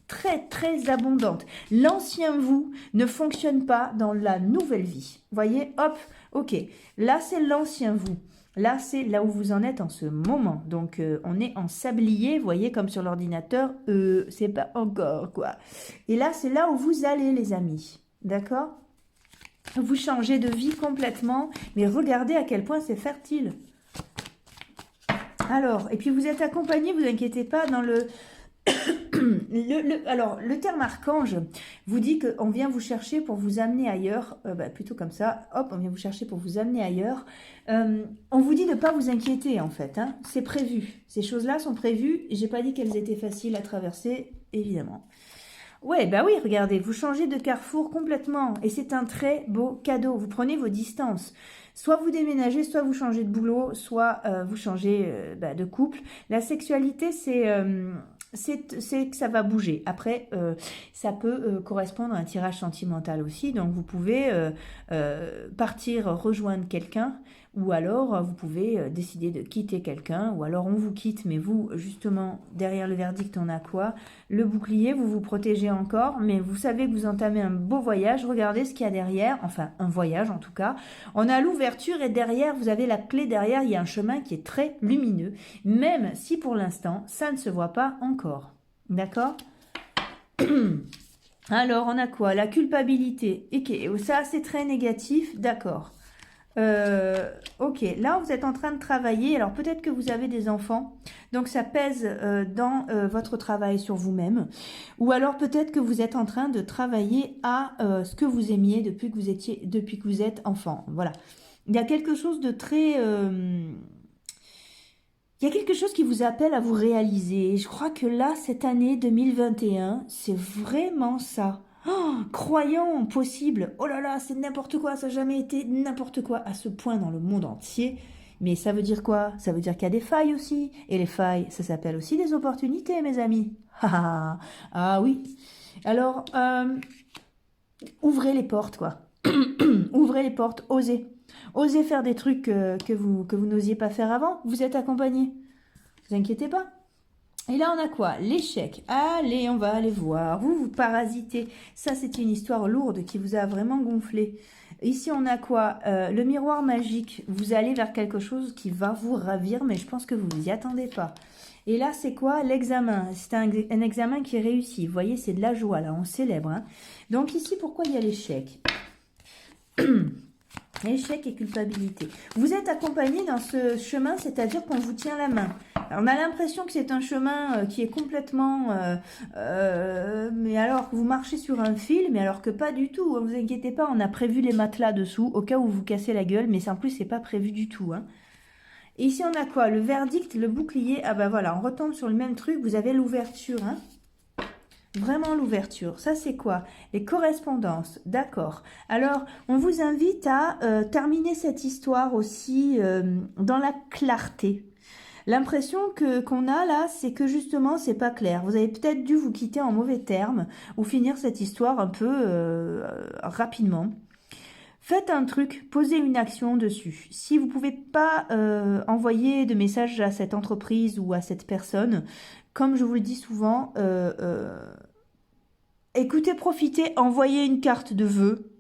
très très abondante. L'ancien vous ne fonctionne pas dans la nouvelle vie. Voyez, hop, ok. Là, c'est l'ancien vous. Là, c'est là où vous en êtes en ce moment. Donc, on est en sablier, vous voyez, comme sur l'ordinateur. C'est pas encore, quoi. Et là, c'est là où vous allez, les amis. D'accord ? Vous changez de vie complètement, mais regardez à quel point c'est fertile. Alors, et puis vous êtes accompagné, vous inquiétez pas, dans le... alors, le terme archange vous dit qu'on vient vous chercher pour vous amener ailleurs, plutôt comme ça, hop, on vient vous chercher pour vous amener ailleurs. On vous dit de ne pas vous inquiéter en fait, hein, c'est prévu. Ces choses-là sont prévues, j'ai pas dit qu'elles étaient faciles à traverser, évidemment. Ouais, bah oui, regardez, vous changez de carrefour complètement et c'est un très beau cadeau. Vous prenez vos distances. Soit vous déménagez, soit vous changez de boulot, soit vous changez de couple. La sexualité, c'est que ça va bouger. Après, ça peut correspondre à un tirage sentimental aussi. Donc, vous pouvez partir rejoindre quelqu'un ou alors vous pouvez décider de quitter quelqu'un ou alors on vous quitte, mais vous, justement, derrière le verdict, on a quoi? Le bouclier, vous vous protégez encore, mais vous savez que vous entamez un beau voyage. Regardez ce qu'il y a derrière, enfin, un voyage en tout cas. On a l'ouverture et derrière, vous avez la clé derrière, il y a un chemin qui est très lumineux, même si pour l'instant, ça ne se voit pas encore. D'accord? Alors, on a quoi? La culpabilité. Ok, ça, c'est très négatif, d'accord. Ok, là vous êtes en train de travailler, alors peut-être que vous avez des enfants, donc ça pèse dans votre travail sur vous-même, ou alors peut-être que vous êtes en train de travailler à ce que vous aimiez depuis que vous êtes enfant, voilà. Il y a quelque chose de très... il y a quelque chose qui vous appelle à vous réaliser. Je crois que là, cette année 2021, c'est vraiment ça. Oh, croyant possible. Oh là là, c'est n'importe quoi. Ça n'a jamais été n'importe quoi à ce point dans le monde entier. Mais ça veut dire quoi? Ça veut dire qu'il y a des failles aussi. Et les failles, ça s'appelle aussi des opportunités, mes amis. Ah oui. Alors, ouvrez les portes, quoi. Ouvrez les portes, osez. Osez faire des trucs que vous n'osiez pas faire avant. Vous êtes accompagné. Vous inquiétez pas. Et là, on a quoi? L'échec. Allez, on va aller voir. Vous parasitez. Ça, c'est une histoire lourde qui vous a vraiment gonflé. Ici, on a quoi? Le miroir magique. Vous allez vers quelque chose qui va vous ravir, mais je pense que vous vous y attendez pas. Et là, c'est quoi? L'examen. C'est un examen qui est réussi. Vous voyez, c'est de la joie, là. On célèbre. Hein. Donc ici, pourquoi il y a l'échec? Échec et culpabilité. Vous êtes accompagné dans ce chemin, c'est-à-dire qu'on vous tient la main. Alors, on a l'impression que c'est un chemin qui est complètement... mais alors que vous marchez sur un fil, mais alors que pas du tout. Ne vous inquiétez pas, on a prévu les matelas dessous, au cas où vous cassez la gueule, mais en plus, c'est pas prévu du tout. Hein. Et ici, on a quoi? Le verdict, le bouclier. Ah bah voilà, on retombe sur le même truc. Vous avez l'ouverture, hein. Vraiment l'ouverture. Ça, c'est quoi? Les correspondances. D'accord. Alors, on vous invite à terminer cette histoire aussi dans la clarté. L'impression qu'on a là, c'est que justement, c'est pas clair. Vous avez peut-être dû vous quitter en mauvais termes ou finir cette histoire un peu rapidement. Faites un truc, posez une action dessus. Si vous ne pouvez pas envoyer de message à cette entreprise ou à cette personne, comme je vous le dis souvent, écoutez, profitez, envoyez une carte de vœux.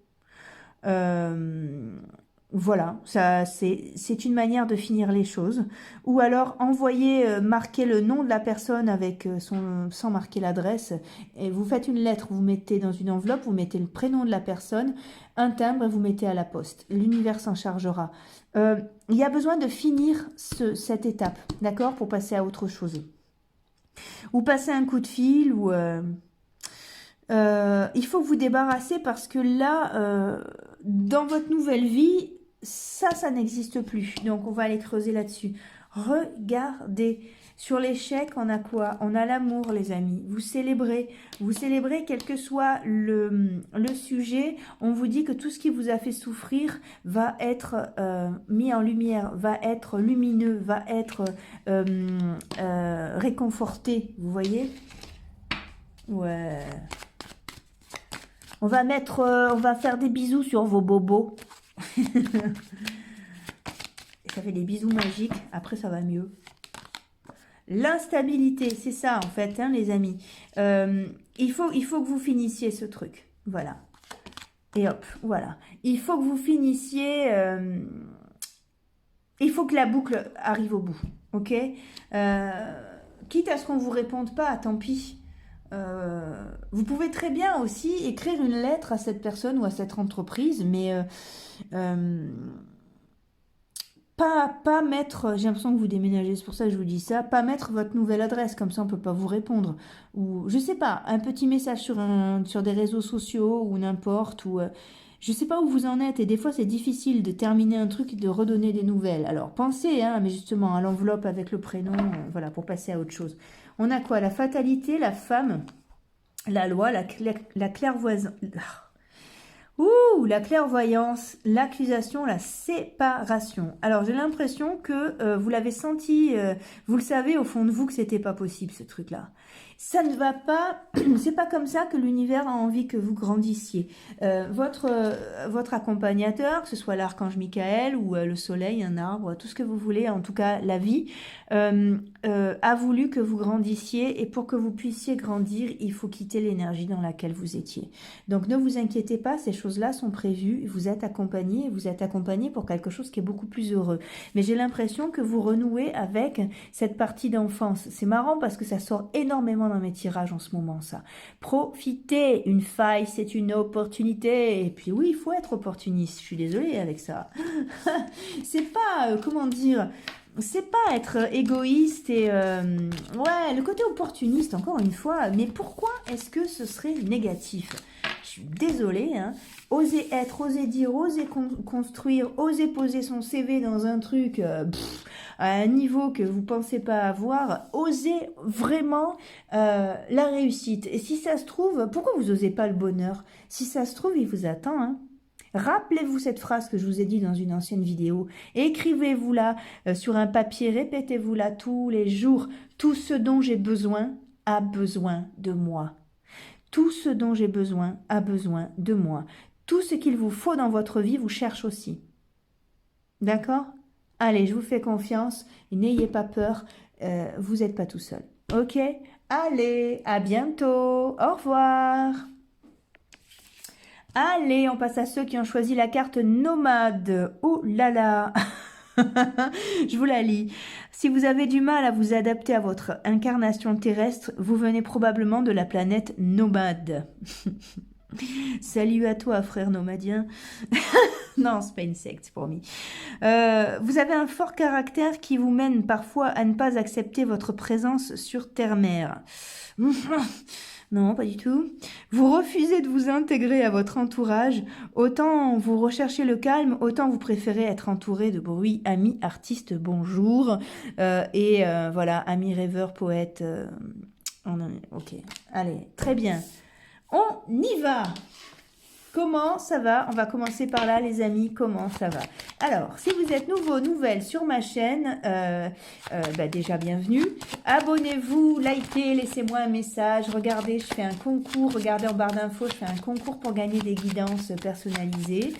Voilà, ça c'est une manière de finir les choses. Ou alors envoyez, marquez le nom de la personne avec sans marquer l'adresse. Et vous faites une lettre, vous mettez dans une enveloppe, vous mettez le prénom de la personne, un timbre et vous mettez à la poste. L'univers s'en chargera. Il y a besoin de finir cette étape, d'accord, pour passer à autre chose. Ou passer un coup de fil, ou... il faut vous débarrasser parce que là, dans votre nouvelle vie, ça n'existe plus. Donc, on va aller creuser là-dessus. Regardez. Sur l'échec, on a quoi? On a l'amour, les amis. Vous célébrez, quel que soit le sujet. On vous dit que tout ce qui vous a fait souffrir va être mis en lumière, va être lumineux, va être réconforté. Vous voyez? Ouais. On va faire des bisous sur vos bobos. Ça fait des bisous magiques. Après, ça va mieux. L'instabilité, c'est ça en fait, hein, les amis. Il faut que vous finissiez ce truc. Voilà. Et hop, voilà. Il faut que vous finissiez... il faut que la boucle arrive au bout. Ok, quitte à ce qu'on ne vous réponde pas, tant pis. vous pouvez très bien aussi écrire une lettre à cette personne ou à cette entreprise, mais euh, pas mettre, j'ai l'impression que vous déménagez, c'est pour ça que je vous dis ça, pas mettre votre nouvelle adresse, comme ça on peut pas vous répondre. Ou, je sais pas, un petit message sur des réseaux sociaux ou n'importe, ou je sais pas où vous en êtes, et des fois c'est difficile de terminer un truc et de redonner des nouvelles. Alors pensez, hein, mais justement, à l'enveloppe avec le prénom, voilà, pour passer à autre chose. On a quoi? La fatalité, la femme, la loi, la clairvoyance. Ouh, la clairvoyance, l'accusation, la séparation. Alors j'ai l'impression que vous l'avez senti, vous le savez au fond de vous que c'était pas possible ce truc-là. Ça ne va pas, c'est pas comme ça que l'univers a envie que vous grandissiez. Votre accompagnateur, que ce soit l'archange Michael ou le soleil, un arbre, tout ce que vous voulez, en tout cas la vie, a voulu que vous grandissiez, et pour que vous puissiez grandir, il faut quitter l'énergie dans laquelle vous étiez. Donc ne vous inquiétez pas, ces choses-là sont prévues, vous êtes accompagné pour quelque chose qui est beaucoup plus heureux. Mais j'ai l'impression que vous renouez avec cette partie d'enfance. C'est marrant parce que ça sort énormément dans mes tirages en ce moment, ça. Profitez, une faille, c'est une opportunité. Et puis oui, il faut être opportuniste, je suis désolée avec ça. C'est pas, comment dire... C'est pas être égoïste et... ouais, le côté opportuniste, encore une fois. Mais pourquoi est-ce que ce serait négatif? Je suis désolée, hein. Oser être, oser dire, oser construire, oser poser son CV dans un truc à un niveau que vous pensez pas avoir, oser vraiment la réussite. Et si ça se trouve, pourquoi vous osez pas le bonheur? Si ça se trouve, il vous attend, hein. Rappelez-vous cette phrase que je vous ai dit dans une ancienne vidéo. Écrivez-vous-la sur un papier, répétez-vous-la tous les jours. Tout ce dont j'ai besoin a besoin de moi. Tout ce dont j'ai besoin a besoin de moi. Tout ce qu'il vous faut dans votre vie vous cherche aussi. D'accord? Allez, je vous fais confiance. N'ayez pas peur. Vous n'êtes pas tout seul. Ok? Allez, à bientôt. Au revoir. Allez, on passe à ceux qui ont choisi la carte nomade. Oh là là. Je vous la lis. Si vous avez du mal à vous adapter à votre incarnation terrestre, vous venez probablement de la planète nomade. Salut à toi, frère nomadien. Non, c'est pas une secte, promis. Vous avez un fort caractère qui vous mène parfois à ne pas accepter votre présence sur Terre-Mère. Non, pas du tout. Vous refusez de vous intégrer à votre entourage. Autant vous recherchez le calme, autant vous préférez être entouré de bruit. Amis, artistes, bonjour. Voilà, amis, rêveurs, poètes. Ok, allez, très bien. On y va. Comment ça va? On va commencer par là, les amis. Comment ça va? Alors, si vous êtes nouveau, nouvelle sur ma chaîne, déjà bienvenue. Abonnez-vous, likez, laissez-moi un message. Regardez, je fais un concours. Regardez en barre d'infos, je fais un concours pour gagner des guidances personnalisées.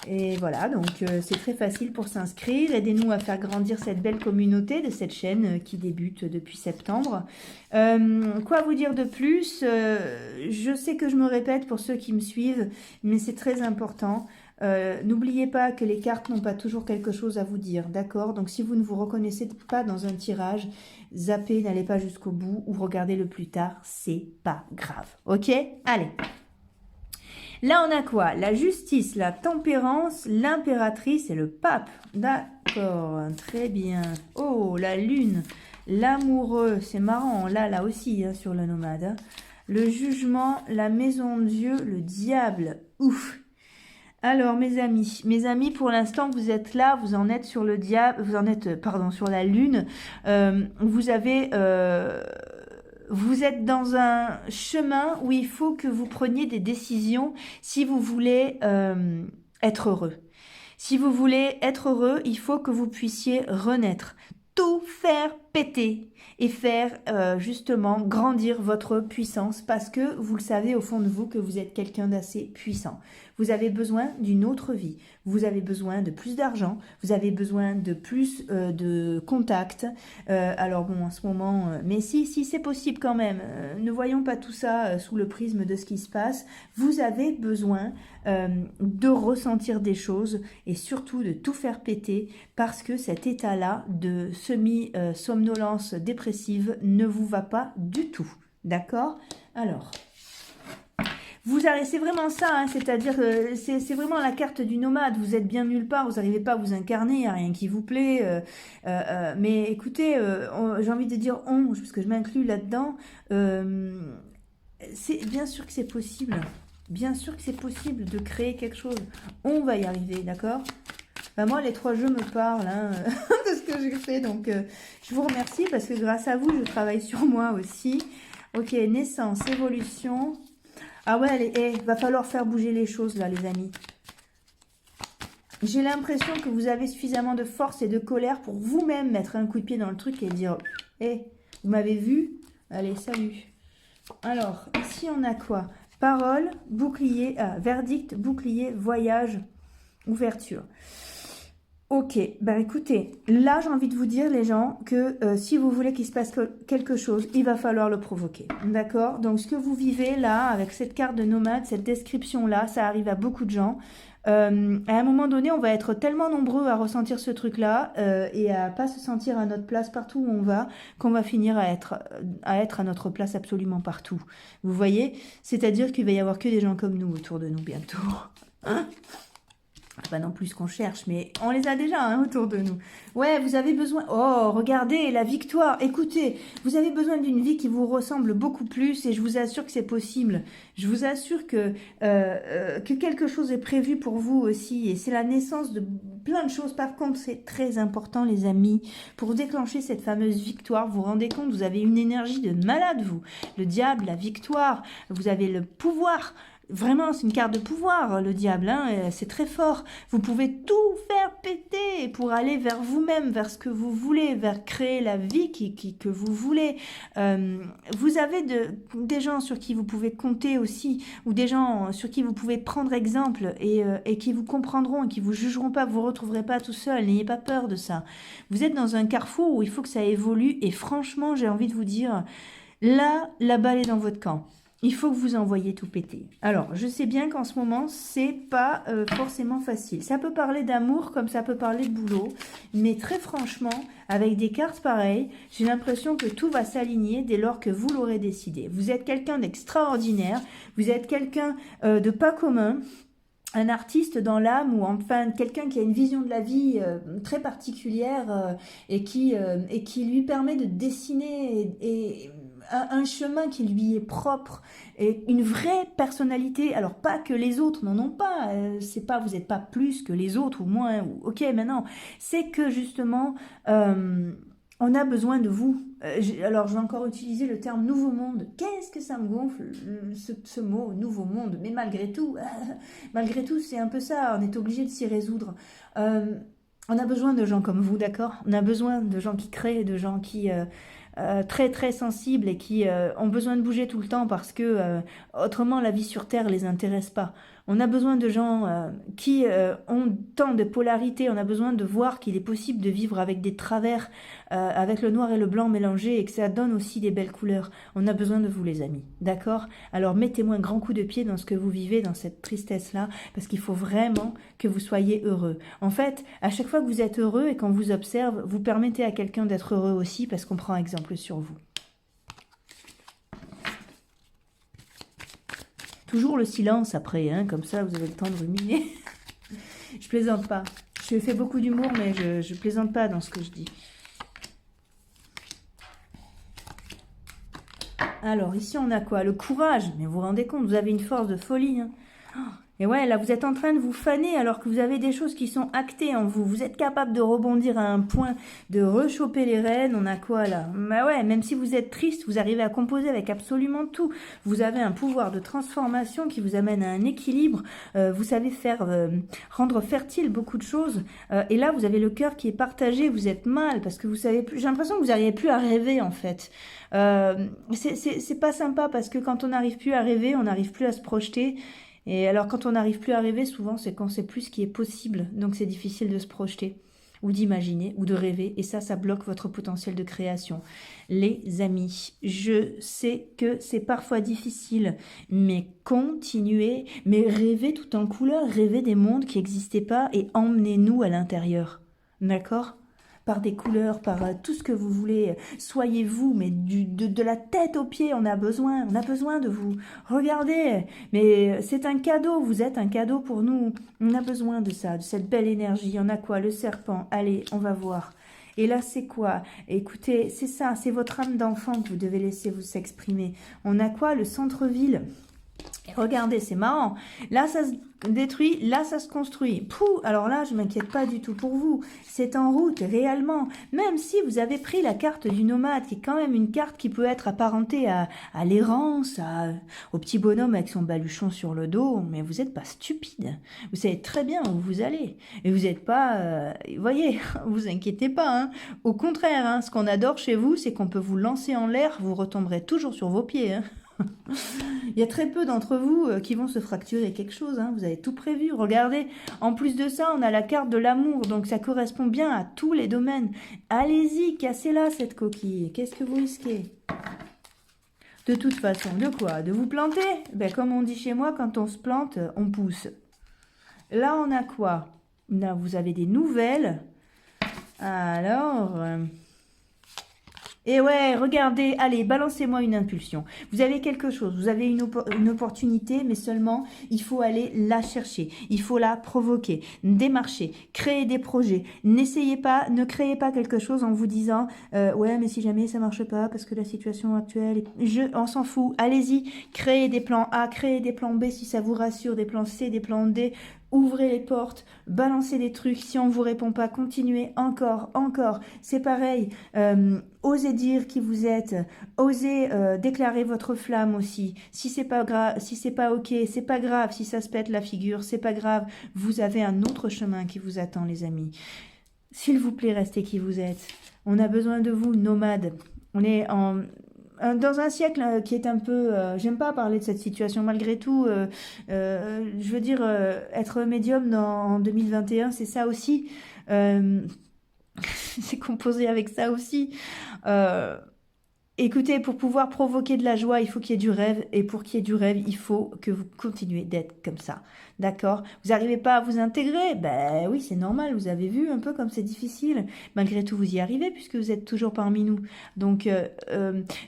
Et voilà, donc c'est très facile pour s'inscrire. Aidez-nous à faire grandir cette belle communauté de cette chaîne qui débute depuis septembre. Quoi vous dire de plus? Je sais que je me répète pour ceux qui me suivent, mais c'est très important. N'oubliez pas que les cartes n'ont pas toujours quelque chose à vous dire, d'accord? Donc si vous ne vous reconnaissez pas dans un tirage, zappez, n'allez pas jusqu'au bout ou regardez-le plus tard, c'est pas grave, ok? Allez! Là, on a quoi? La justice, la tempérance, l'impératrice et le pape. D'accord, très bien. Oh, la lune, l'amoureux, c'est marrant, là aussi, hein, sur le nomade. Hein. Le jugement, la maison de Dieu, le diable. Ouf. Alors, mes amis, pour l'instant, vous êtes là, vous en êtes sur le diable, vous en êtes, pardon, sur la lune. Vous avez... vous êtes dans un chemin où il faut que vous preniez des décisions si vous voulez être heureux. Si vous voulez être heureux, il faut que vous puissiez renaître, tout faire péter et faire justement grandir votre puissance parce que vous le savez au fond de vous que vous êtes quelqu'un d'assez puissant. Vous avez besoin d'une autre vie, vous avez besoin de plus d'argent, vous avez besoin de plus de contacts. Alors bon, en ce moment, mais si c'est possible quand même, ne voyons pas tout ça sous le prisme de ce qui se passe. Vous avez besoin de ressentir des choses et surtout de tout faire péter parce que cet état-là de semi-somnolence dépressive ne vous va pas du tout. D'accord? Alors, c'est vraiment ça, hein, c'est-à-dire c'est vraiment la carte du nomade. Vous êtes bien nulle part, vous n'arrivez pas à vous incarner, il n'y a rien qui vous plaît. Mais écoutez, j'ai envie de dire parce que je m'inclus là-dedans. C'est bien sûr que c'est possible. Bien sûr que c'est possible de créer quelque chose. On va y arriver, d'accord? Bah, moi, les 3 jeux me parlent hein, de ce que j'ai fait. Donc, je vous remercie parce que grâce à vous, je travaille sur moi aussi. Ok, naissance, évolution. Ah ouais, allez, va falloir faire bouger les choses là, les amis. J'ai l'impression que vous avez suffisamment de force et de colère pour vous-même mettre un coup de pied dans le truc et dire « vous m'avez vu? Allez, salut !» Alors, ici, on a quoi? Parole, bouclier, verdict, bouclier, voyage, ouverture. Ok, ben écoutez, là j'ai envie de vous dire les gens que si vous voulez qu'il se passe quelque chose, il va falloir le provoquer, d'accord? Donc ce que vous vivez là, avec cette carte de nomade, cette description là, ça arrive à beaucoup de gens. À un moment donné, on va être tellement nombreux à ressentir ce truc-là et à pas se sentir à notre place partout où on va, qu'on va finir à être à notre place absolument partout. Vous voyez? C'est-à-dire qu'il va y avoir que des gens comme nous autour de nous bientôt. Hein? Pas non plus qu'on cherche, mais on les a déjà hein, autour de nous. Ouais, vous avez besoin... Oh, regardez, la victoire. Écoutez, vous avez besoin d'une vie qui vous ressemble beaucoup plus et je vous assure que c'est possible. Je vous assure que quelque chose est prévu pour vous aussi et c'est la naissance de plein de choses. Par contre, c'est très important, les amis, pour déclencher cette fameuse victoire. Vous vous rendez compte, vous avez une énergie de malade, vous. Le diable, la victoire, vous avez le pouvoir. Vraiment, c'est une carte de pouvoir, le diable, hein, c'est très fort. Vous pouvez tout faire péter pour aller vers vous-même, vers ce que vous voulez, vers créer la vie que vous voulez. Vous avez des gens sur qui vous pouvez compter aussi, ou des gens sur qui vous pouvez prendre exemple et qui vous comprendront et qui vous jugeront pas, vous ne retrouverez pas tout seul, n'ayez pas peur de ça. Vous êtes dans un carrefour où il faut que ça évolue et franchement, j'ai envie de vous dire, là, la balle est dans votre camp. Il faut que vous envoyiez tout péter. Alors, je sais bien qu'en ce moment, c'est pas forcément facile. Ça peut parler d'amour comme ça peut parler de boulot. Mais très franchement, avec des cartes pareilles, j'ai l'impression que tout va s'aligner dès lors que vous l'aurez décidé. Vous êtes quelqu'un d'extraordinaire. Vous êtes quelqu'un de pas commun. Un artiste dans l'âme ou enfin quelqu'un qui a une vision de la vie très particulière et qui lui permet de dessiner un chemin qui lui est propre et une vraie personnalité. Alors pas que les autres n'en ont pas, c'est pas vous n'êtes pas plus que les autres ou moins. Ok, maintenant c'est que justement on a besoin de vous. Alors, je vais encore utiliser le terme nouveau monde. Qu'est-ce que ça me gonfle, ce mot nouveau monde? Mais malgré tout, c'est un peu ça. On est obligé de s'y résoudre. On a besoin de gens comme vous, d'accord? On a besoin de gens qui créent, de gens qui... très très sensibles et qui ont besoin de bouger tout le temps parce que autrement la vie sur Terre les intéresse pas. On a besoin de gens qui ont tant de polarité, on a besoin de voir qu'il est possible de vivre avec des travers, avec le noir et le blanc mélangés et que ça donne aussi des belles couleurs. On a besoin de vous les amis, d'accord? Alors mettez-moi un grand coup de pied dans ce que vous vivez, dans cette tristesse-là, parce qu'il faut vraiment que vous soyez heureux. En fait, à chaque fois que vous êtes heureux et qu'on vous observe, vous permettez à quelqu'un d'être heureux aussi parce qu'on prend exemple sur vous. Toujours le silence après, hein, comme ça vous avez le temps de ruminer. Je plaisante pas. Je fais beaucoup d'humour, mais je plaisante pas dans ce que je dis. Alors, ici on a quoi? Le courage. Mais vous vous rendez compte, vous avez une force de folie. Hein. Et ouais, là vous êtes en train de vous faner alors que vous avez des choses qui sont actées en vous. Vous êtes capable de rebondir à un point, de rechoper les rênes. On a quoi là? Bah ouais, même si vous êtes triste, vous arrivez à composer avec absolument tout. Vous avez un pouvoir de transformation qui vous amène à un équilibre. Vous savez faire rendre fertile beaucoup de choses. Et là vous avez le cœur qui est partagé. Vous êtes mal parce que vous savez plus. J'ai l'impression que vous n'arrivez plus à rêver en fait. C'est pas sympa parce que quand on n'arrive plus à rêver, on n'arrive plus à se projeter. Et alors quand on n'arrive plus à rêver, souvent c'est qu'on ne sait plus ce qui est possible. Donc c'est difficile de se projeter ou d'imaginer ou de rêver. Et ça bloque votre potentiel de création. Les amis, je sais que c'est parfois difficile, mais continuez, mais rêvez tout en couleur, rêvez des mondes qui n'existaient pas et emmenez-nous à l'intérieur. D'accord ? par des couleurs, par tout ce que vous voulez. Soyez vous, mais de la tête aux pieds, on a besoin de vous. Regardez, mais c'est un cadeau, vous êtes un cadeau pour nous. On a besoin de ça, de cette belle énergie. On a quoi? Le serpent, allez, on va voir. Et là, c'est quoi? Écoutez, c'est ça, c'est votre âme d'enfant que vous devez laisser vous s'exprimer. On a quoi? Le centre-ville. Et regardez, c'est marrant. Là, ça se détruit, là, ça se construit. Pouh, alors là, je m'inquiète pas du tout pour vous. C'est en route, réellement. Même si vous avez pris la carte du nomade, qui est quand même une carte qui peut être apparentée à l'errance, au petit bonhomme avec son baluchon sur le dos, mais vous n'êtes pas stupide. Vous savez très bien où vous allez. Et vous n'êtes pas... voyez, vous inquiétez pas. Hein. Au contraire, hein, ce qu'on adore chez vous, c'est qu'on peut vous lancer en l'air, vous retomberez toujours sur vos pieds. Hein. Il y a très peu d'entre vous qui vont se fracturer quelque chose, hein. Vous avez tout prévu, regardez. En plus de ça, on a la carte de l'amour, donc ça correspond bien à tous les domaines. Allez-y, cassez-la cette coquille, qu'est-ce que vous risquez? De toute façon, de quoi? De vous planter? Ben, comme on dit chez moi, quand on se plante, on pousse. Là, on a quoi? Là, vous avez des nouvelles. Alors... Et ouais, regardez, allez, balancez-moi une impulsion. Vous avez quelque chose, vous avez une opportunité, mais seulement, il faut aller la chercher. Il faut la provoquer, démarcher, créer des projets. N'essayez pas, ne créez pas quelque chose en vous disant ouais, mais si jamais ça marche pas, parce que la situation actuelle, on s'en fout. Allez-y, créez des plans A, créez des plans B si ça vous rassure, des plans C, des plans D. Ouvrez les portes, balancez des trucs. Si on ne vous répond pas, continuez encore. C'est pareil. Osez dire qui vous êtes. Osez déclarer votre flamme aussi. Si c'est pas grave, si c'est pas ok, c'est pas grave. Si ça se pète la figure, c'est pas grave. Vous avez un autre chemin qui vous attend, les amis. S'il vous plaît, restez qui vous êtes. On a besoin de vous, nomades. On est dans un siècle qui est un peu... j'aime pas parler de cette situation, malgré tout. Je veux dire, être médium en 2021, c'est ça aussi. C'est composé avec ça aussi. Écoutez, pour pouvoir provoquer de la joie, il faut qu'il y ait du rêve. Et pour qu'il y ait du rêve, il faut que vous continuez d'être comme ça. D'accord? Vous n'arrivez pas à vous intégrer? Ben oui, c'est normal. Vous avez vu un peu comme c'est difficile. Malgré tout, vous y arrivez puisque vous êtes toujours parmi nous. Donc,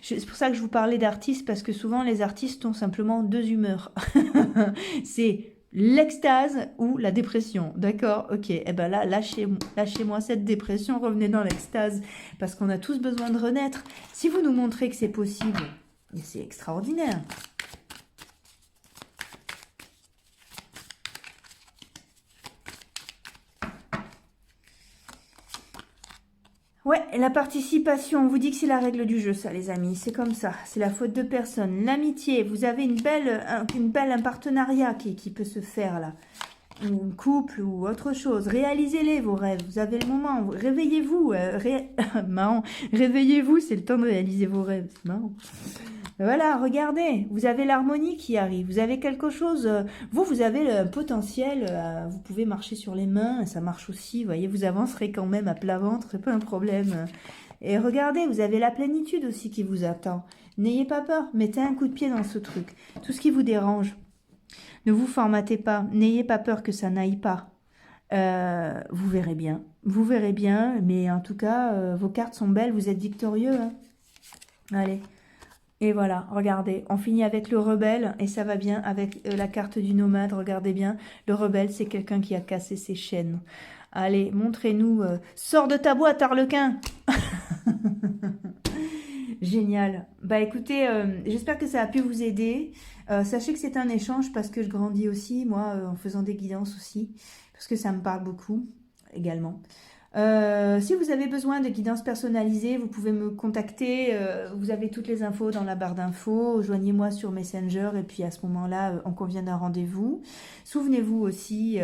c'est pour ça que je vous parlais d'artistes, parce que souvent, les artistes ont simplement deux humeurs. C'est... l'extase ou la dépression, d'accord? Ok, et ben là, lâchez-moi cette dépression, revenez dans l'extase, parce qu'on a tous besoin de renaître. Si vous nous montrez que c'est possible, c'est extraordinaire. Ouais, la participation, on vous dit que c'est la règle du jeu, ça, les amis. C'est comme ça, c'est la faute de personne. L'amitié, vous avez un partenariat qui peut se faire, là. Ou un couple, ou autre chose. Réalisez-les, vos rêves. Vous avez le moment. Réveillez-vous. Marrant. Réveillez-vous, c'est le temps de réaliser vos rêves. C'est marrant. Voilà, regardez, vous avez l'harmonie qui arrive, vous avez quelque chose, vous avez le potentiel, vous pouvez marcher sur les mains, ça marche aussi, vous voyez, vous avancerez quand même à plat ventre, c'est pas un problème. Et regardez, vous avez la plénitude aussi qui vous attend. N'ayez pas peur, mettez un coup de pied dans ce truc. Tout ce qui vous dérange, ne vous formatez pas, n'ayez pas peur que ça n'aille pas. Vous verrez bien, mais en tout cas, vos cartes sont belles, vous êtes victorieux. Hein. Allez. Et voilà, regardez, on finit avec le rebelle, et ça va bien avec la carte du nomade, regardez bien, le rebelle, c'est quelqu'un qui a cassé ses chaînes. Allez, montrez-nous, sors de ta boîte, Arlequin. Génial. Bah écoutez, j'espère que ça a pu vous aider. Sachez que c'est un échange parce que je grandis aussi, moi, en faisant des guidances aussi, parce que ça me parle beaucoup également. Si vous avez besoin de guidance personnalisée, vous pouvez me contacter. Vous avez toutes les infos dans la barre d'infos. Joignez-moi sur Messenger et puis à ce moment-là, on convient d'un rendez-vous. Souvenez-vous aussi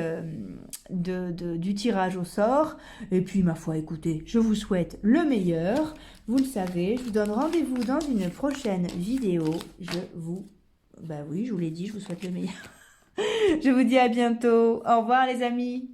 du tirage au sort. Et puis, ma foi, écoutez, je vous souhaite le meilleur. Vous le savez, je vous donne rendez-vous dans une prochaine vidéo. Bah oui, je vous l'ai dit, je vous souhaite le meilleur. Je vous dis à bientôt. Au revoir les amis.